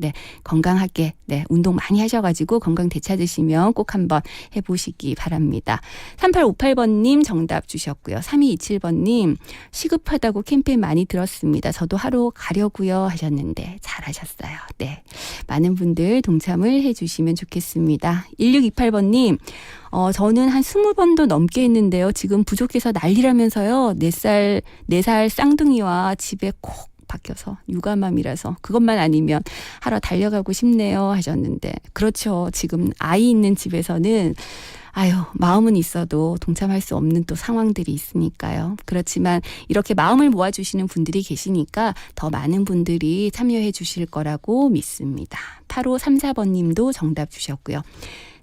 건강하게 운동 많이 하셔가지고 건강 되찾으시면 꼭 한번 해보시기 바랍니다. 3858번님 정답 주셨고요. 3227번님 시급하다고 캠페인 많이 들었습니다. 저도 하러 가려고요 하셨는데 잘하셨어요. 많은 분들 동참을 해주시면 좋겠습니다. 1628번님 저는 한 20번도 넘게 했는데요. 지금 부족해서 난리라면서요. 4살 쌍둥이와 집에 콕 박혀서 육아맘이라서 그것만 아니면 하러 달려가고 싶네요 하셨는데 그렇죠. 지금 아이 있는 집에서는 마음은 있어도 동참할 수 없는 또 상황들이 있으니까요. 그렇지만 이렇게 마음을 모아주시는 분들이 계시니까 더 많은 분들이 참여해 주실 거라고 믿습니다. 8534번님도 정답 주셨고요.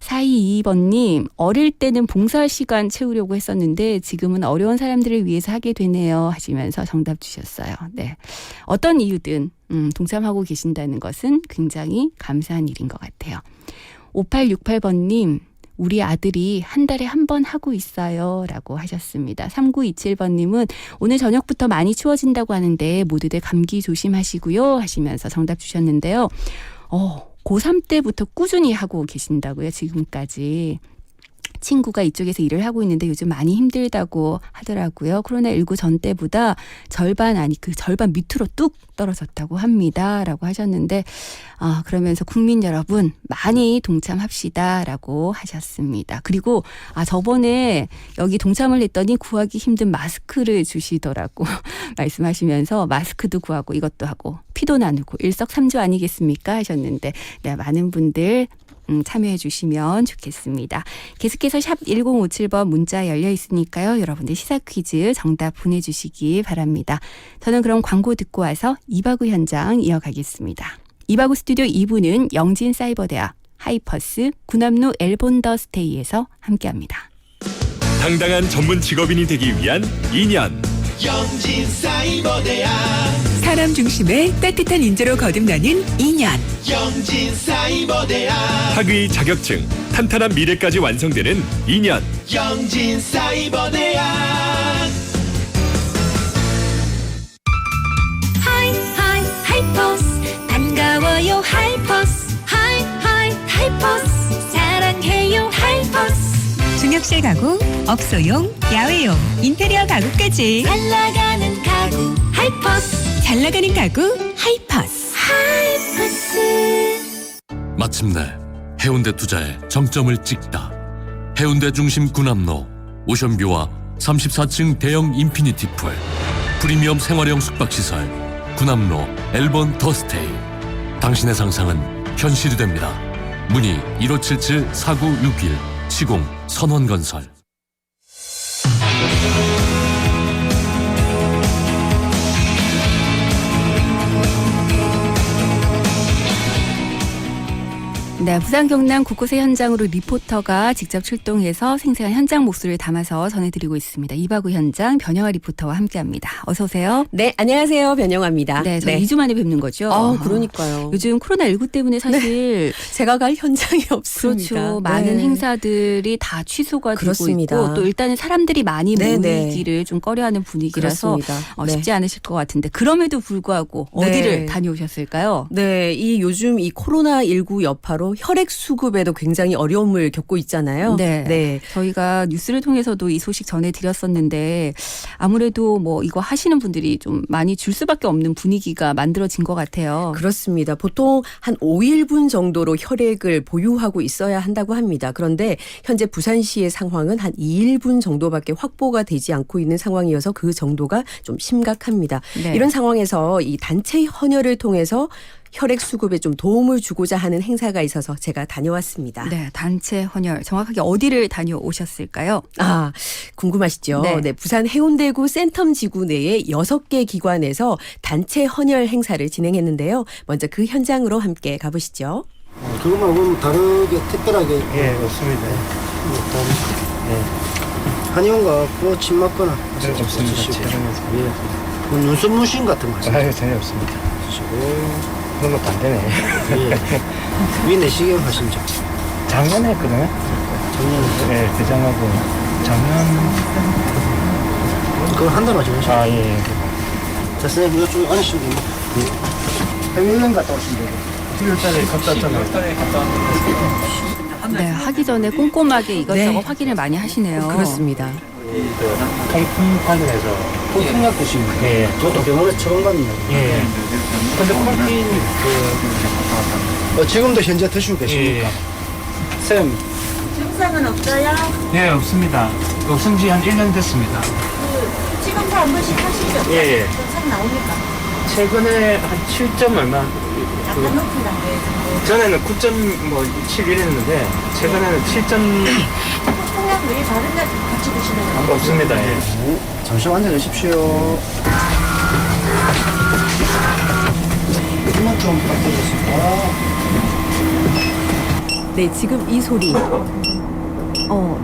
4222번님, 어릴 때는 봉사 시간 채우려고 했었는데 지금은 어려운 사람들을 위해서 하게 되네요 하시면서 정답 주셨어요. 네, 어떤 이유든 동참하고 계신다는 것은 굉장히 감사한 일인 것 같아요. 5868번님, 우리 아들이 한 달에 한 번 하고 있어요 라고 하셨습니다. 3927번님은 오늘 저녁부터 많이 추워진다고 하는데 모두들 감기 조심하시고요 하시면서 정답 주셨는데요. 고3 때부터 꾸준히 하고 계신다고요, 지금까지. 친구가 이쪽에서 일을 하고 있는데 요즘 많이 힘들다고 하더라고요. 코로나19 전 때보다 절반 밑으로 뚝 떨어졌다고 합니다 라고 하셨는데, 그러면서 국민 여러분 많이 동참합시다 라고 하셨습니다. 그리고 저번에 여기 동참을 했더니 구하기 힘든 마스크를 주시더라고 말씀하시면서 마스크도 구하고 이것도 하고 피도 나누고 일석삼조 아니겠습니까 하셨는데, 네, 많은 분들 참여해 주시면 좋겠습니다. 계속해서 샵 1057번 문자 열려 있으니까요. 여러분들 시사 퀴즈 정답 보내주시기 바랍니다. 저는 그럼 광고 듣고 와서 이바구 현장 이어가겠습니다. 이바구 스튜디오 2부는 영진사이버대학, 하이퍼스, 구남로 엘본더스테이에서 함께합니다. 당당한 전문 직업인이 되기 위한 2년 영진사이버대학 사람 중심의 따뜻한 인재로 거듭나는 2년. 영진사이버대학 학위 자격증 탄탄한 미래까지 완성되는 2년 영진사이버대학 하이퍼스 반가워요 하이퍼스 하이퍼스 사랑해요 하이퍼스 중역실 가구, 업소용, 야외용, 인테리어 가구까지 잘 나가는 가구 하이퍼스 잘 나가는 가구 하이퍼스. 마침내 해운대 투자에 정점을 찍다. 해운대 중심 구남로 오션뷰와 34층 대형 인피니티 풀, 프리미엄 생활형 숙박시설 구남로 엘본 더스테이. 당신의 상상은 현실이 됩니다. 문의 1577-4961 시공 선원건설. 네, 부산 경남 곳곳의 현장으로 리포터가 직접 출동해서 생생한 현장 목소리를 담아서 전해드리고 있습니다. 이바구 현장 변영아 리포터와 함께합니다. 어서 오세요. 네, 안녕하세요. 변영아입니다. 네, 저희 2주 만에 뵙는 거죠. 그러니까요. 요즘 코로나19 때문에 사실 제가 갈 현장이 없습니다. 그렇죠. 많은 행사들이 다 취소가 그렇습니다. 되고 있고 또 일단은 사람들이 많이 네네. 모이기를 좀 꺼려하는 분위기라서 쉽지 않으실 것 같은데 그럼에도 불구하고 네. 어디를 다녀오셨을까요? 네, 요즘 이 코로나19 여파로 혈액 수급에도 굉장히 어려움을 겪고 있잖아요. 네. 저희가 뉴스를 통해서도 이 소식 전해드렸었는데 아무래도 뭐 이거 하시는 분들이 좀 많이 줄 수밖에 없는 분위기가 만들어진 것 같아요. 그렇습니다. 보통 한 5일분 정도로 혈액을 보유하고 있어야 한다고 합니다. 그런데 현재 부산시의 상황은 한 2일분 정도밖에 확보가 되지 않고 있는 상황이어서 그 정도가 좀 심각합니다. 네. 이런 상황에서 이 단체 헌혈을 통해서 혈액 수급에 좀 도움을 주고자 하는 행사가 있어서 제가 다녀왔습니다. 네, 단체 헌혈 정확하게 어디를 다녀오셨을까요? 궁금하시죠? 네. 부산 해운대구 센텀 지구 내에 6개 기관에서 단체 헌혈 행사를 진행했는데요. 먼저 그 현장으로 함께 가보시죠. 그거 말고 다르게 특별하게 없습니다. 한의원과 침 맞거나 없습니다. 눈썹 문신 같은 거 전혀 없습니다. 그런 것도 안 되네. 위 내시경 하신 적? 작년에 했거든요. 작년에? 네, 대장하고 작년. 그거 한 달 맞으면? 예. 자, 선생님 이쪽에 앉으시면 됩니다. 해외여행 갔다 오신 거고. 11월달에 갔다 왔잖아요. 11월달에 갔다 왔는데. 네, 하기 전에 꼼꼼하게 이것저것 확인을 많이 하시네요. 그렇습니다. 통풍 관련해서 통풍약 드시는 거예요? 예. 저도 병원에 처음 봤는데. 예. 근데 콜핀 지금도 현재 드시고 계십니까? 쌤. 증상은 없어요? 네, 없습니다. 없은 지 한 1년 됐습니다. 지금도 한 번씩 하시죠? 예. 증상 나오니까 최근에 한 7점 얼마? 약간 높이란 거예요. 전에는 9.7 이랬는데 최근에는 7점 통약 외에 다른 데 같이 드시는 거예요? 없습니다. 예. 잠시만 앉아주십시오. 힘만 좀 부탁드리겠습니다. 네, 지금 이 소리.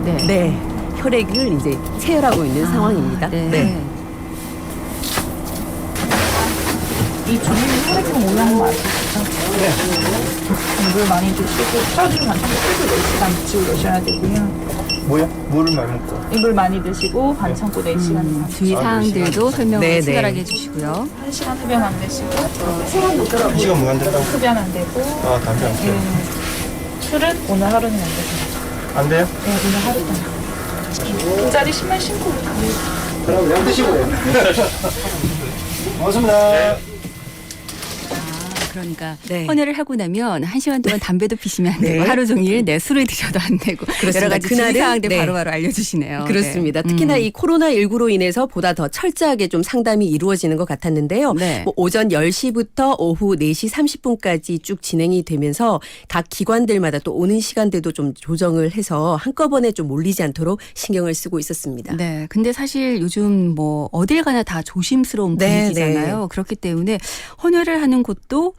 네. 네. 혈액을 이제 체열하고 있는 상황입니다. 네. 이 주민이 혈액형 올라온 거 아시죠? 네. 물 많이 드시고 쪄주면 반찬 끓고 4시간 지고 오셔야 되고요. 뭐야? 물을 많이 먹고. 물 많이 드시고 반창고 4시간. 주의사항들도 설명을 네, 친절하게 네. 해주시고요. 1시간 흡연 안 되시고 술은 못 들어가고 1시간 뭐 안 된다고? 흡연 안 되고 아, 담배 안 피워. 술은 오늘 하루는 안 되세요. 안 돼요? 네, 오늘 하루 동안. 그 자리 신발 신고 그럼 양 드시고요. 고맙습니다. 그러니까 네. 헌혈을 하고 나면 1시간 동안 담배도 피시면 안 되고 네. 하루 종일 술을 드셔도 안 되고 그렇습니다. 여러 가지 그날은, 주의사항들 네. 바로바로 알려주시네요. 그렇습니다. 네. 특히나 이 코로나19로 인해서 보다 더 철저하게 좀 상담이 이루어지는 것 같았는데요. 네. 뭐 오전 10시부터 오후 4시 30분까지 쭉 진행이 되면서 각 기관들마다 또 오는 시간대도 좀 조정을 해서 한꺼번에 좀 몰리지 않도록 신경을 쓰고 있었습니다. 네. 근데 사실 요즘 뭐 어딜 가나 다 조심스러운 네, 분위기잖아요. 네. 그렇기 때문에 헌혈을 하는 곳도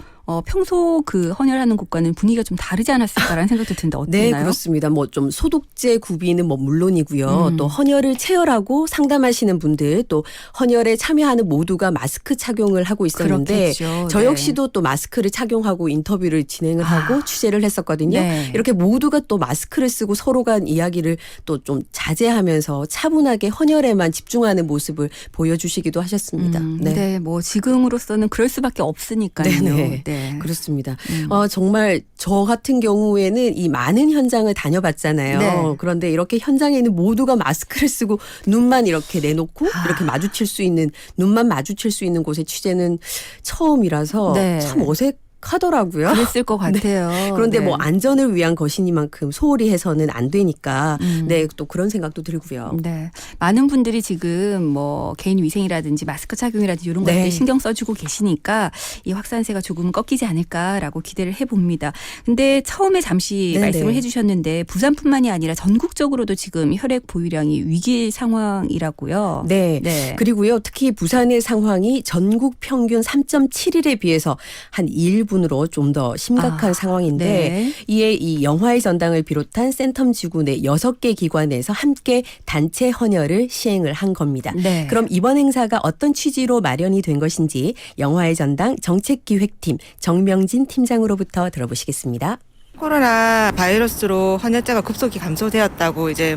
평소 그 헌혈하는 곳과는 분위기가 좀 다르지 않았을까라는 생각도 드는데 어떠나요? 네, 그렇습니다. 뭐 좀 소독제 구비는 뭐 물론이고요. 또 헌혈을 체열하고 상담하시는 분들 또 헌혈에 참여하는 모두가 마스크 착용을 하고 있었는데 그렇겠죠. 저 네. 역시도 또 마스크를 착용하고 인터뷰를 진행을 하고 취재를 했었거든요. 네. 이렇게 모두가 또 마스크를 쓰고 서로 간 이야기를 또 좀 자제하면서 차분하게 헌혈에만 집중하는 모습을 보여주시기도 하셨습니다. 네. 뭐 지금으로서는 그럴 수밖에 없으니까요. 네네. 네. 그렇습니다. 정말 저 같은 경우에는 이 많은 현장을 다녀봤잖아요. 네. 그런데 이렇게 현장에 있는 모두가 마스크를 쓰고 눈만 이렇게 내놓고 이렇게 마주칠 수 있는 눈만 마주칠 수 있는 곳의 취재는 처음이라서 네. 참 어색하더라고요. 그랬을 것 같아요. 그런데 네. 뭐 안전을 위한 것이니만큼 소홀히 해서는 안 되니까 네, 또 그런 생각도 들고요. 네. 많은 분들이 지금 뭐 개인 위생이라든지 마스크 착용이라든지 이런 네. 것들 신경 써주고 계시니까 이 확산세가 조금은 꺾이지 않을까라고 기대를 해봅니다. 근데 처음에 잠시 네네. 말씀을 해주셨는데 부산뿐만이 아니라 전국적으로도 지금 혈액 보유량이 위기 상황이라고요. 네. 네. 그리고요, 특히 부산의 상황이 전국 평균 3.7일에 비해서 한 2일분으로 좀 더 심각한 상황인데 네. 이에 이 영화의 전당을 비롯한 센텀 지구 내 6개 기관에서 함께 단체 헌혈을 시행을 한 겁니다. 네. 그럼 이번 행사가 어떤 취지로 마련이 된 것인지 영화의 전당 정책기획팀 정명진 팀장으로부터 들어보시겠습니다. 코로나 바이러스로 헌혈자가 급속히 감소되었다고 이제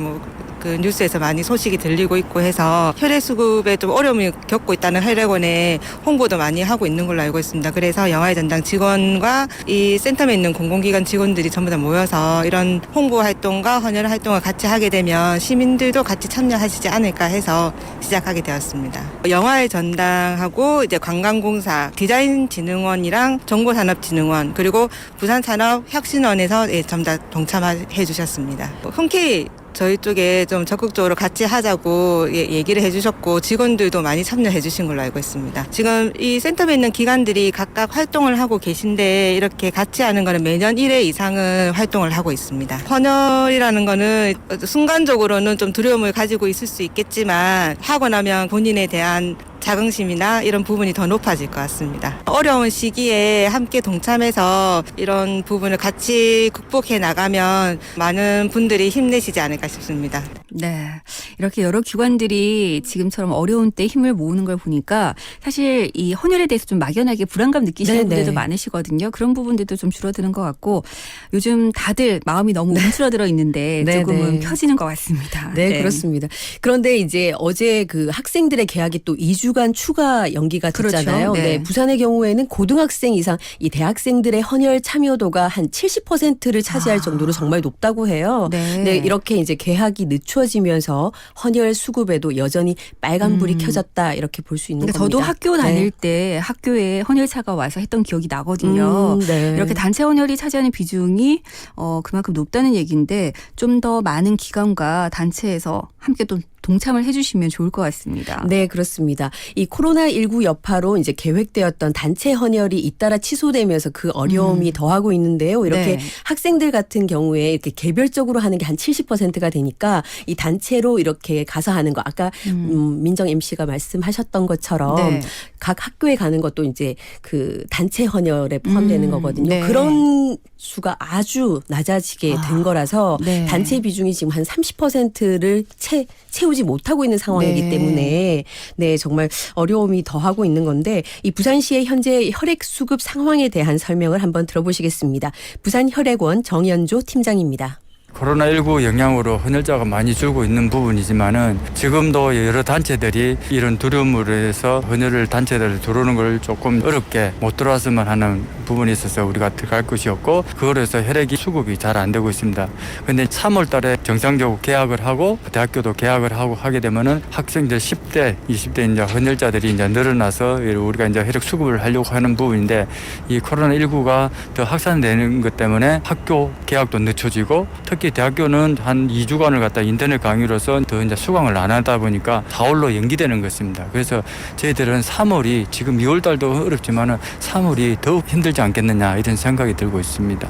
그 뉴스에서 많이 소식이 들리고 있고 해서 혈액 수급에 좀 어려움을 겪고 있다는 혈액원에 홍보도 많이 하고 있는 걸로 알고 있습니다. 그래서 영화의 전당 직원과 이 센터에 있는 공공기관 직원들이 전부 다 모여서 이런 홍보 활동과 헌혈 활동을 같이 하게 되면 시민들도 같이 참여하시지 않을까 해서 시작하게 되었습니다. 영화의 전당하고 이제 관광공사, 디자인진흥원이랑 정보산업진흥원 그리고 부산산업혁신원에서 전부 다 동참해 주셨습니다. 흔쾌히 저희 쪽에 좀 적극적으로 같이 하자고 얘기를 해주셨고 직원들도 많이 참여해 주신 걸로 알고 있습니다. 지금 이 센터에 있는 기관들이 각각 활동을 하고 계신데 이렇게 같이 하는 거는 매년 1회 이상은 활동을 하고 있습니다. 헌혈이라는 거는 순간적으로는 좀 두려움을 가지고 있을 수 있겠지만 하고 나면 본인에 대한 자긍심이나 이런 부분이 더 높아질 것 같습니다. 어려운 시기에 함께 동참해서 이런 부분을 같이 극복해 나가면 많은 분들이 힘내시지 않을까 싶습니다. 네. 이렇게 여러 기관들이 지금처럼 어려운 때 힘을 모으는 걸 보니까 사실 이 헌혈에 대해서 좀 막연하게 불안감 느끼시는 네네. 분들도 많으시거든요. 그런 부분들도 좀 줄어드는 것 같고 요즘 다들 마음이 너무 움츠러들어 있는데 네네. 조금은 펴지는 것 같습니다. 네, 그렇습니다. 그런데 이제 어제 그 학생들의 개학이 또 2주간 추가 연기가 됐잖아요. 그렇죠. 네. 네, 부산의 경우에는 고등학생 이상 이 대학생들의 헌혈 참여도가 한 70%를 차지할 정도로 정말 높다고 해요. 네. 네, 이렇게 이제 개학이 늦춰지면서 헌혈 수급에도 여전히 빨간불이 켜졌다 이렇게 볼 수 있는 그러니까 겁니다. 저도 학교 다닐 때 학교에 헌혈차가 와서 했던 기억이 나거든요. 네. 이렇게 단체 헌혈이 차지하는 비중이 그만큼 높다는 얘기인데 좀 더 많은 기관과 단체에서 함께 또 동참을 해주시면 좋을 것 같습니다. 네, 그렇습니다. 이 코로나19 여파로 이제 계획되었던 단체 헌혈이 잇따라 취소되면서 그 어려움이 더하고 있는데요. 이렇게 네. 학생들 같은 경우에 이렇게 개별적으로 하는 게 한 70%가 되니까 이 단체로 이렇게 가서 하는 거 아까 민정 MC가 말씀하셨던 것처럼 네. 각 학교에 가는 것도 이제 그 단체 헌혈에 포함되는 거거든요. 네. 그런 수가 아주 낮아지게 된 거라서 네. 단체 비중이 지금 한 30%를 채우지 못하고 있는 상황이기 네. 때문에 네, 정말 어려움이 더하고 있는 건데 이 부산시의 현재 혈액 수급 상황에 대한 설명을 한번 들어보시겠습니다. 부산혈액원 정연조 팀장입니다. 코로나19 영향으로 헌혈자가 많이 줄고 있는 부분이지만은 지금도 여러 단체들이 이런 두려움으로 해서 헌혈을 단체들 들어오는 걸 조금 어렵게 못 들어왔으면 하는 부분이 있어서 우리가 들어갈 것이 없고 그걸로 해서 혈액이 수급이 잘 안 되고 있습니다. 그런데 3월 달에 정상적으로 개학을 하고 대학교도 개학을 하고 하게 되면은 학생들 10대, 20대 이제 헌혈자들이 이제 늘어나서 우리가 이제 혈액 수급을 하려고 하는 부분인데 이 코로나19가 더 확산되는 것 때문에 학교 개학도 늦춰지고 특히 대학교는 한 2주간을 갖다 인터넷 강의로서 더 이제 수강을 안 하다 보니까 4월로 연기되는 것입니다. 그래서 저희들은 3월이 지금 2월 달도 어렵지만은 3월이 더욱 힘들지 않겠느냐 이런 생각이 들고 있습니다.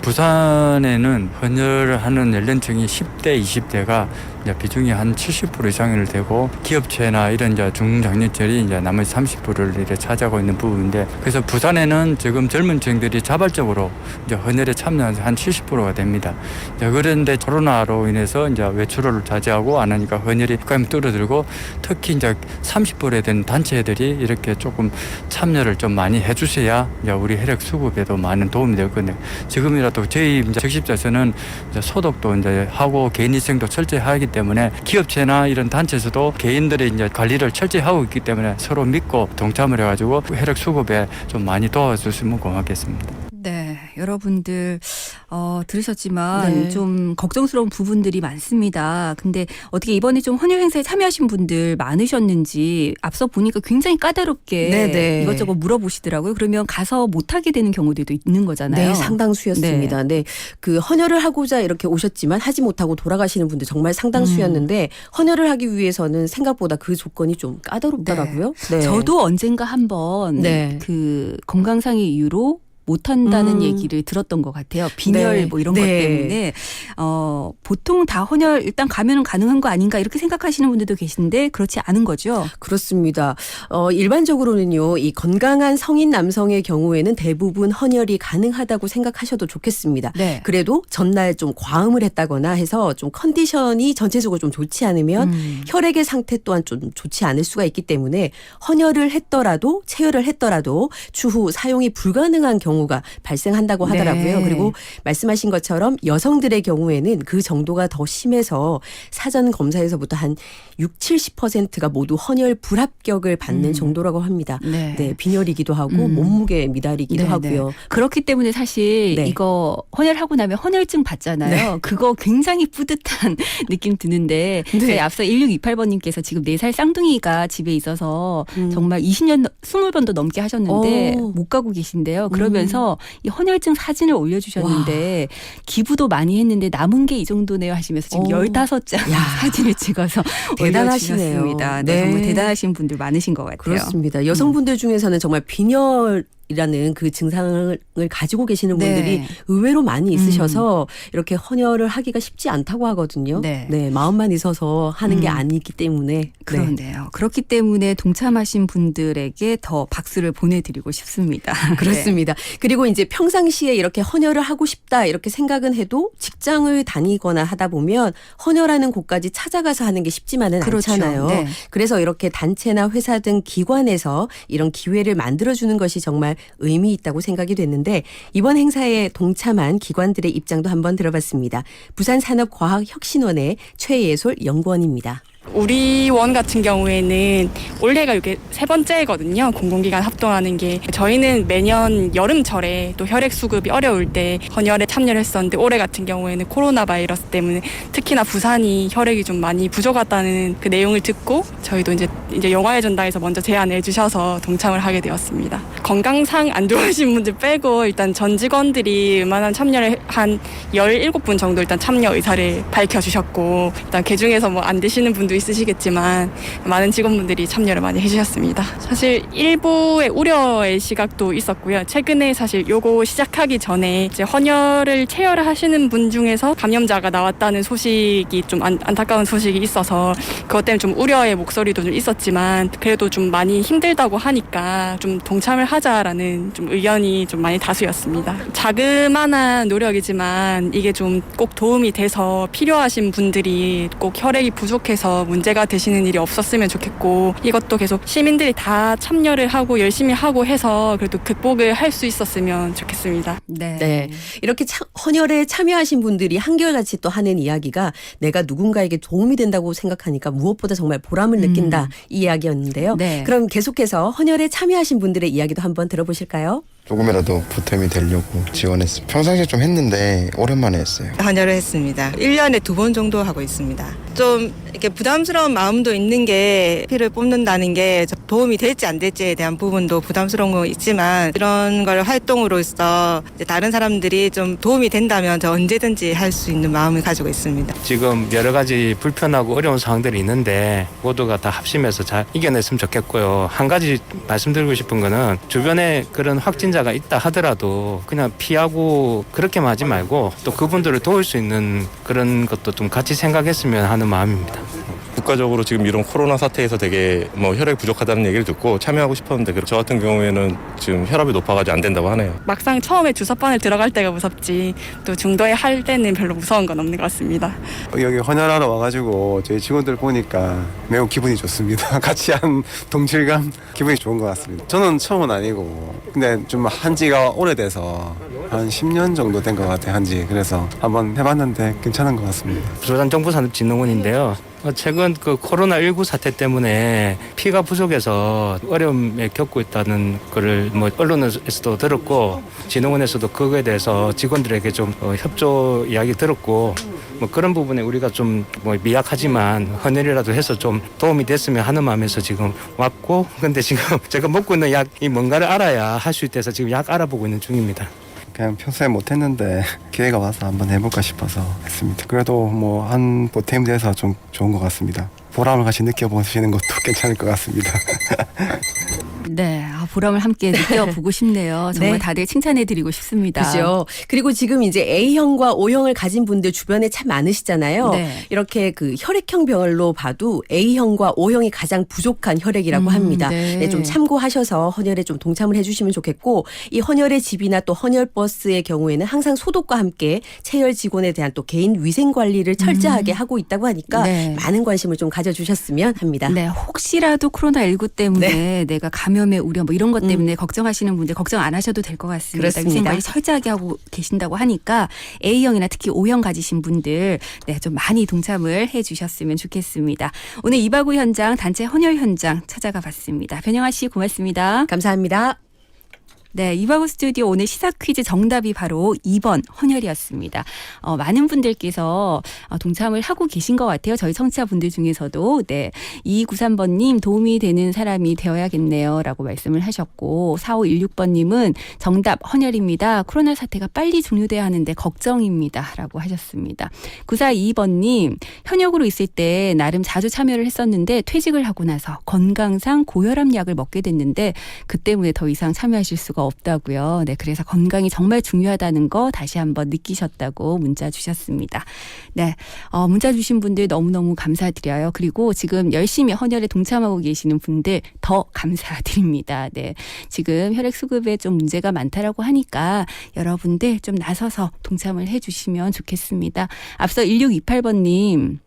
부산에는 헌혈하는 연령층이 10대, 20대가 이제 비중이 한 70% 이상이 되고 기업체나 이런 이제 중장년층이 이제 나머지 30%를 이렇게 차지하고 있는 부분인데 그래서 부산에는 지금 젊은 층들이 자발적으로 이제 헌혈에 참여한 한 70%가 됩니다. 그런데 코로나로 인해서 이제 외출을 자제하고 안 하니까 헌혈이 감이 줄어들고 특히 이제 30%에 된 단체들이 이렇게 조금 참여를 좀 많이 해주셔야 이제 우리 혈액 수급에도 많은 도움이 될 건데 지금이라도 저희 이제 적십자에서는 이제 소독도 이제 하고 개인위생도 철저히 하기 때문에 기업체나 이런 단체에서도 개인들의 이제 관리를 철저히 하고 있기 때문에 서로 믿고 동참을 해가지고 혈액 수급에 좀 많이 도와주시면 고맙겠습니다. 네, 여러분들 들으셨지만 네. 좀 걱정스러운 부분들이 많습니다. 근데 어떻게 이번에 좀 헌혈 행사에 참여하신 분들 많으셨는지 앞서 보니까 굉장히 까다롭게 네네. 이것저것 물어보시더라고요. 그러면 가서 못하게 되는 경우들도 있는 거잖아요. 네, 상당수였습니다. 네. 그 헌혈을 하고자 이렇게 오셨지만 하지 못하고 돌아가시는 분들 정말 상당수였는데 헌혈을 하기 위해서는 생각보다 그 조건이 좀 까다롭더라고요. 네. 저도 언젠가 한번 네. 그 건강상의 이유로 못한다는 얘기를 들었던 것 같아요. 빈혈 네. 뭐 이런 네. 것 때문에 보통 다 헌혈 일단 가면은 가능한 거 아닌가 이렇게 생각하시는 분들도 계신데 그렇지 않은 거죠. 그렇습니다. 일반적으로는요, 이 건강한 성인 남성의 경우에는 대부분 헌혈이 가능하다고 생각하셔도 좋겠습니다. 네. 그래도 전날 좀 과음을 했다거나 해서 좀 컨디션이 전체적으로 좀 좋지 않으면 혈액의 상태 또한 좀 좋지 않을 수가 있기 때문에 헌혈을 했더라도 체혈을 했더라도 추후 사용이 불가능한 경우가 발생한다고 하더라고요. 네. 그리고 말씀하신 것처럼 여성들의 경우에는 그 정도가 더 심해서 사전 검사에서부터 한 60-70%가 모두 헌혈 불합격을 받는 정도라고 합니다. 네. 네, 빈혈이기도 하고 몸무게 미달이기도 네, 하고요. 네. 그렇기 때문에 사실 네. 이거 헌혈하고 나면 헌혈증 받잖아요. 네. 그거 굉장히 뿌듯한 느낌 드는데 네. 저희 앞서 1628번님께서 지금 4살 쌍둥이가 집에 있어서 정말 20년 20번도 넘게 하셨는데 못 가고 계신데요. 그러면서 이 헌혈증 사진을 올려주셨는데 기부도 많이 했는데 남은 게 이 정도네요 하시면서 지금 15장 사진을 찍어서 대단하시네요. 올려주셨습니다. 네. 네. 정말 대단하신 분들 많으신 것 같아요. 그렇습니다. 여성분들 중에서는 정말 빈혈이라는 그 증상을 가지고 계시는 분들이 네. 의외로 많이 있으셔서 이렇게 헌혈을 하기가 쉽지 않다고 하거든요. 네. 네, 마음만 있어서 하는 게 아니기 때문에. 그런데요. 그렇기 때문에 동참하신 분들에게 더 박수를 보내드리고 싶습니다. 그렇습니다. 그리고 이제 평상시에 이렇게 헌혈을 하고 싶다 이렇게 생각은 해도 직장을 다니거나 하다 보면 헌혈하는 곳까지 찾아가서 하는 게 쉽지만은 그렇죠. 않잖아요. 네. 그래서 이렇게 단체나 회사 등 기관에서 이런 기회를 만들어주는 것이 정말 의미 있다고 생각이 됐는데 이번 행사에 동참한 기관들의 입장도 한번 들어봤습니다. 부산산업과학혁신원의 최예솔 연구원입니다. 우리 원 같은 경우에는 올해가 이게 3번째거든요. 공공기관 합동하는 게. 저희는 매년 여름철에 또 혈액 수급이 어려울 때 헌혈에 참여를 했었는데 올해 같은 경우에는 코로나 바이러스 때문에 특히나 부산이 혈액이 좀 많이 부족하다는 그 내용을 듣고 저희도 이제 영화의 전당에서 먼저 제안해 주셔서 동참을 하게 되었습니다. 건강상 안 좋으신 분들 빼고 일단 전 직원들이 웬만한 참여를 한 17분 정도 일단 참여 의사를 밝혀주셨고 일단 그중에서 뭐 안 되시는 분들 분도 있으시겠지만 많은 직원분들이 참여를 많이 해주셨습니다. 사실 일부의 우려의 시각도 있었고요. 최근에 사실 요거 시작하기 전에 이제 헌혈을 체열을 하시는 분 중에서 감염자가 나왔다는 소식이 좀 안타까운 소식이 있어서 그것 때문에 좀 우려의 목소리도 좀 있었지만 그래도 좀 많이 힘들다고 하니까 좀 동참을 하자라는 좀 의견이 좀 많이 다수였습니다. 자그마한 노력이지만 이게 좀 꼭 도움이 돼서 필요하신 분들이 꼭 혈액이 부족해서 문제가 되시는 일이 없었으면 좋겠고 이것도 계속 시민들이 다 참여를 하고 열심히 하고 해서 그래도 극복을 할 수 있었으면 좋겠습니다. 네. 이렇게 헌혈에 참여하신 분들이 한결같이 또 하는 이야기가 내가 누군가에게 도움이 된다고 생각하니까 무엇보다 정말 보람을 느낀다 이 이야기였는데요. 네. 그럼 계속해서 헌혈에 참여하신 분들의 이야기도 한번 들어보실까요? 조금이라도 보탬이 되려고 지원했습니다. 평상시에 좀 했는데 오랜만에 했어요. 헌혈을 했습니다. 1년에 2번 정도 하고 있습니다. 좀 이렇게 부담스러운 마음도 있는 게 피를 뽑는다는 게 도움이 될지 안 될지에 대한 부분도 부담스러운 거 있지만 이런 걸 활동으로서 이제 다른 사람들이 좀 도움이 된다면 저 언제든지 할 수 있는 마음을 가지고 있습니다. 지금 여러 가지 불편하고 어려운 상황들이 있는데 모두가 다 합심해서 잘 이겨냈으면 좋겠고요. 한 가지 말씀드리고 싶은 거는 주변에 그런 확진자가 있다 하더라도 그냥 피하고 그렇게만 하지 말고 또 그분들을 도울 수 있는 그런 것도 좀 같이 생각했으면 하는 마음입니다. 국가적으로 지금 이런 코로나 사태에서 되게 혈액 부족하다는 얘기를 듣고 참여하고 싶었는데 저 같은 경우에는 지금 혈압이 높아가지고 안 된다고 하네요. 막상 처음에 주사바늘 들어갈 때가 무섭지 또 중도에 할 때는 별로 무서운 건 없는 것 같습니다. 여기 헌혈하러 와가지고 저희 직원들 보니까 매우 기분이 좋습니다. 같이 한 동질감 기분이 좋은 것 같습니다. 저는 처음은 아니고 근데 좀 한지가 오래돼서 한 10년 정도 된 것 같아요. 한지. 그래서 한번 해봤는데 괜찮은 것 같습니다. 조선정부산업진흥원인데요. 최근 그 코로나19 사태 때문에 피가 부족해서 어려움에 겪고 있다는 거를 언론에서도 들었고 진흥원에서도 그거에 대해서 직원들에게 좀 협조 이야기 들었고 그런 부분에 우리가 좀 미약하지만 헌혈이라도 해서 좀 도움이 됐으면 하는 마음에서 지금 왔고 근데 지금 제가 먹고 있는 약이 뭔가를 알아야 할 수 있대서 지금 약 알아보고 있는 중입니다. 그냥 평소에 못했는데 기회가 와서 한번 해볼까 싶어서 했습니다. 그래도 한 보탬이 돼서 좀 좋은 것 같습니다. 보람을 같이 느껴보시는 것도 괜찮을 것 같습니다. 네, 보람을 함께 느껴보고 싶네요. 정말 네. 다들 칭찬해드리고 싶습니다. 그죠. 그리고 지금 이제 A형과 O형을 가진 분들 주변에 참 많으시잖아요. 네. 이렇게 그 혈액형 별로 봐도 A형과 O형이 가장 부족한 혈액이라고 합니다. 네. 네, 좀 참고하셔서 헌혈에 좀 동참을 해주시면 좋겠고 이 헌혈의 집이나 또 헌혈버스의 경우에는 항상 소독과 함께 체열 직원에 대한 또 개인 위생 관리를 철저하게 하고 있다고 하니까 네. 많은 관심을 좀 가져주셨으면 합니다. 네, 혹시라도 코로나19 때문에 내가 감염의 우려 이런 것 때문에 걱정하시는 분들 걱정 안 하셔도 될 것 같습니다. 그렇습니다. 위생 관리 철저하게 하고 계신다고 하니까 A형이나 특히 O형 가지신 분들 좀 많이 동참을 해 주셨으면 좋겠습니다. 오늘 이바구 현장 단체 헌혈 현장 찾아가 봤습니다. 변영아 씨 고맙습니다. 감사합니다. 네, 이바구 스튜디오 오늘 시사 퀴즈 정답이 바로 2번 헌혈이었습니다. 많은 분들께서 동참을 하고 계신 것 같아요. 저희 청취자분들 중에서도. 네, 2293번님 도움이 되는 사람이 되어야겠네요 라고 말씀을 하셨고 4516번님은 정답 헌혈입니다. 코로나 사태가 빨리 종료돼야 하는데 걱정입니다 라고 하셨습니다. 9422번님 현역으로 있을 때 나름 자주 참여를 했었는데 퇴직을 하고 나서 건강상 고혈압 약을 먹게 됐는데 그 때문에 더 이상 참여하실 수가 없다고요. 네, 그래서 건강이 정말 중요하다는 거 다시 한번 느끼셨다고 문자 주셨습니다. 네, 문자 주신 분들 너무너무 감사드려요. 그리고 지금 열심히 헌혈에 동참하고 계시는 분들 더 감사드립니다. 네, 지금 혈액 수급에 좀 문제가 많다라고 하니까 여러분들 좀 나서서 동참을 해주시면 좋겠습니다. 앞서 1628번님.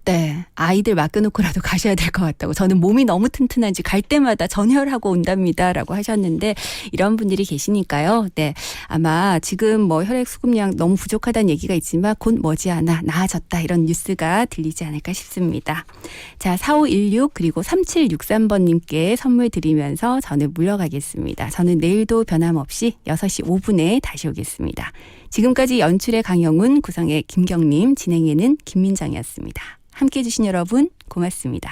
네, 아이들 맡겨놓고라도 가셔야 될 것 같다고. 저는 몸이 너무 튼튼한지 갈 때마다 전혈하고 온답니다라고 하셨는데 이런 분들이 계시니까요. 네, 아마 지금 혈액 수급량 너무 부족하다는 얘기가 있지만 곧 머지않아 나아졌다 이런 뉴스가 들리지 않을까 싶습니다. 자, 4516 그리고 3763번님께 선물 드리면서 저는 물러가겠습니다. 저는 내일도 변함없이 6시 5분에 다시 오겠습니다. 지금까지 연출의 강영훈, 구성의 김경림, 진행에는 김민정이었습니다. 함께해 주신 여러분 고맙습니다.